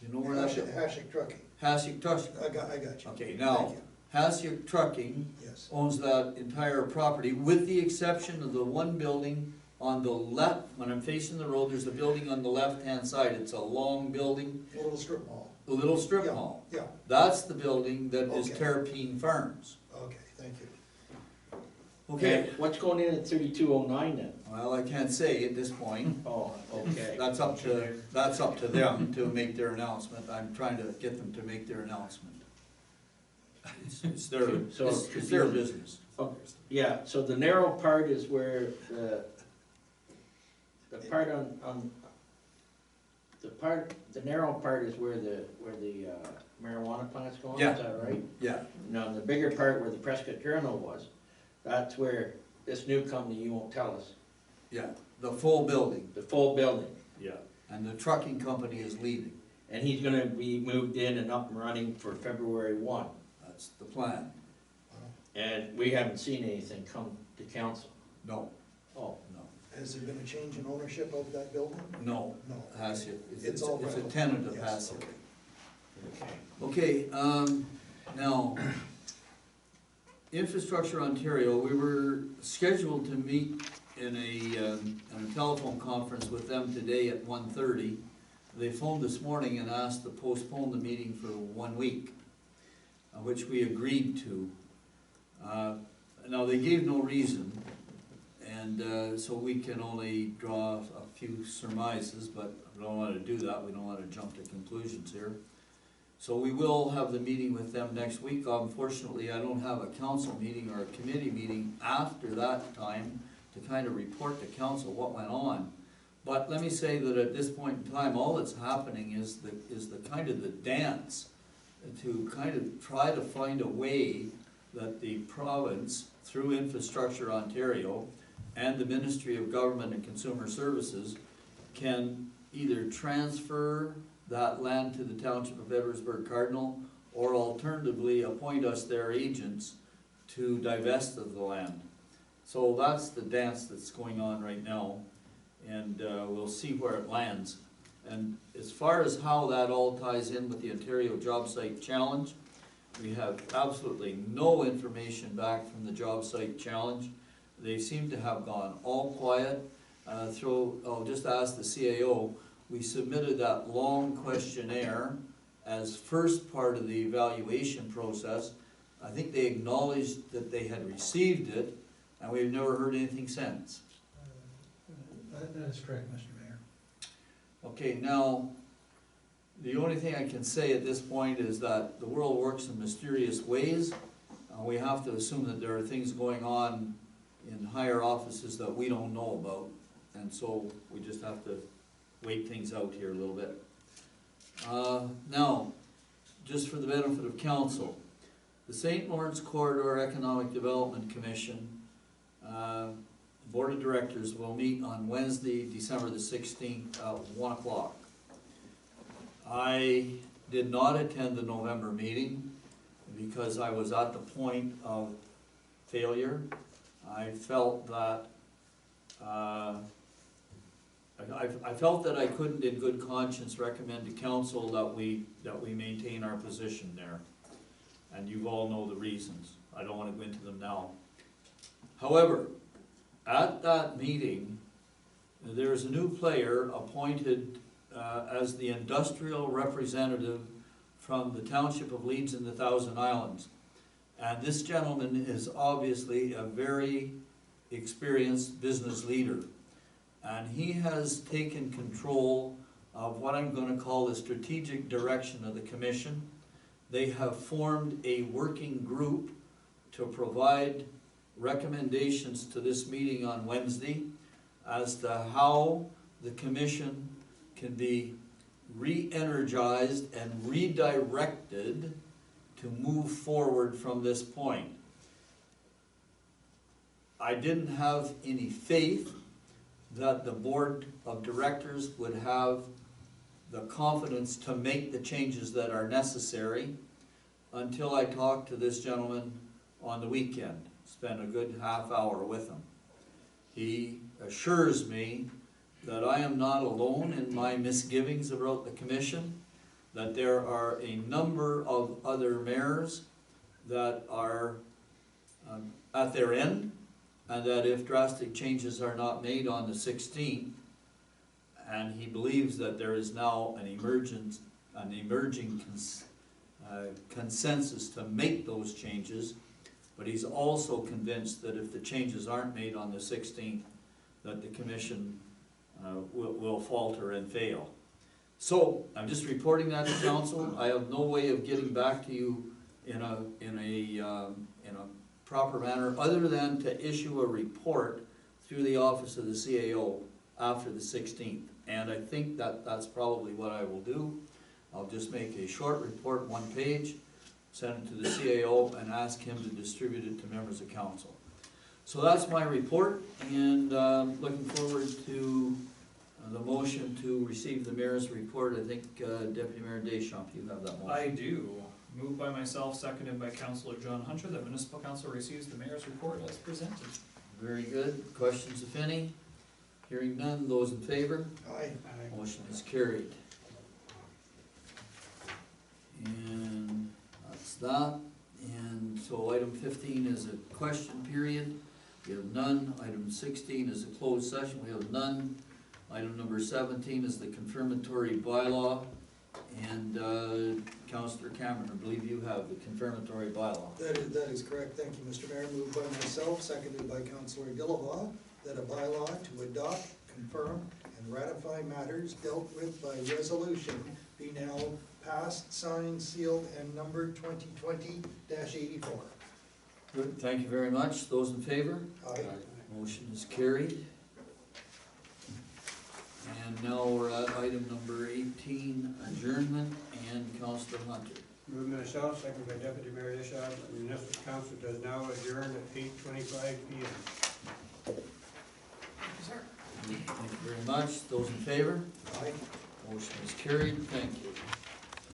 You know where that is?
Hashick Trucking.
Hashick Trucking.
I got you.
Okay, now,
Thank you.
Hashick Trucking
Yes.
owns that entire property, with the exception of the one building on the left. When I'm facing the road, there's a building on the left-hand side. It's a long building,
A little strip mall.
a little strip
Yeah,
mall.
Yeah,
That's the building that is
Okay.
Terrapin Farms.
okay, thank you.
Okay,
And what's going in at 3209 then?
well, I can't say at this point.
Oh, okay.
That's up to them to make their announcement. I'm trying to get them to make their announcement. It's their business.
Oh, yeah, so the narrow part is where the part the narrow part is where the marijuana plant's going,
Yeah.
is that right?
Yeah,
Now, the bigger part where the Prescott Journal was, that's where this new company, you won't tell us,
yeah, the full building.
the full building.
Yeah. And the trucking company is leaving.
And he's gonna be moved in and up and running for February 1.
That's the plan.
And we haven't seen anything come to council.
No,
Oh,
no,
Has there been a change in ownership of that building?
no.
No.
Hashick,
It's all
it's a
rental.
tenant of
Yes,
Hashick.
okay.
Okay, now, Infrastructure Ontario, we were scheduled to meet in a telephone conference with them today at 1:30. They phoned this morning and asked to postpone the meeting for 1 week, which we agreed to. Now, they gave no reason, and so we can only draw a few surmises, but we don't want to do that. We don't want to jump to conclusions here. So we will have the meeting with them next week. Unfortunately, I don't have a council meeting or a committee meeting after that time to kind of report to council what went on. But let me say that at this point in time, all that's happening is the kind of the dance to kind of try to find a way that the province, through Infrastructure Ontario and the Ministry of Government and Consumer Services, can either transfer that land to the Township of Edwardsburg Cardinal, or alternatively appoint us their agents to divest of the land. So that's the dance that's going on right now, and we'll see where it lands. And as far as how that all ties in with the Ontario Job Site Challenge, we have absolutely no information back from the Job Site Challenge. They seem to have gone all quiet. I'll just ask the CAO, we submitted that long questionnaire as first part of the evaluation process. I think they acknowledged that they had received it, and we've never heard anything since.
That is correct, Mr. Mayor.
Okay, now, the only thing I can say at this point is that the world works in mysterious ways. we have to assume that there are things going on in higher offices that we don't know about, and so we just have to wait things out here a little bit. Now, just for the benefit of council, the St. Lawrence Corridor Economic Development Commission Board of Directors will meet on Wednesday, December the 16th at 1 o'clock. I did not attend the November meeting because I was at the point of failure. I felt that I felt that I couldn't in good conscience recommend to council that we maintain our position there. And you all know the reasons. I don't want to go into them now. However, at that meeting, there's a new player appointed as the industrial representative from the Township of Leeds and the Thousand Islands. And this gentleman is obviously a very experienced business leader. And he has taken control of what I'm going to call the strategic direction of the commission. They have formed a working group to provide recommendations to this meeting on Wednesday as to how the commission can be re-energized and redirected to move forward from this point. I didn't have any faith that the board of directors would have the confidence to make the changes that are necessary until I talked to this gentleman on the weekend. Spent a good half hour with him. He assures me that I am not alone in my misgivings about the commission, that there are a number of other mayors that are at their end, and that if drastic changes are not made on the 16th, and he believes that there is now an emerging consensus to make those changes, but he's also convinced that if the changes aren't made on the 16th, that the commission will falter and fail. So I'm just reporting that to council. I have no way of getting back to you in a proper manner other than to issue a report through the office of the CAO after the 16th. And I think that that's probably what I will do. I'll just make a short report, 1 page, send it to the CAO and ask him to distribute it to members of council. So that's my report, and looking forward to the motion to receive the mayor's report. I think Deputy Mayor Deschamps, you have that motion.
I do. Moved by myself, seconded by Councillor John Hunter, that Municipal Council receives the mayor's report as presented.
Very good. Questions, if any? Hearing none, those in favor?
Aye.
Motion is carried. And that's that. And so item 15 is a question period. We have none. Item 16 is a closed session. We have none. Item number 17 is the confirmatory bylaw. And Councillor Cameron, I believe you have the confirmatory bylaw.
That is correct. Thank you, Mr. Mayor. Moved by myself, seconded by Councillor Dillabaugh, that a bylaw to adopt, confirm, and ratify matters dealt with by resolution be now passed, signed, sealed, and numbered 2020-84.
Good, thank you very much. Those in favor?
Aye.
Motion is carried. And now we're at item number 18, adjournment, and Councillor Hunter.
Moved by myself, seconded by Deputy Mayor Deschamps, that the Municipal Council does now adjourn at 8:25 p.m.
Thank you very much. Those in favor?
Aye.
Motion is carried. Thank you.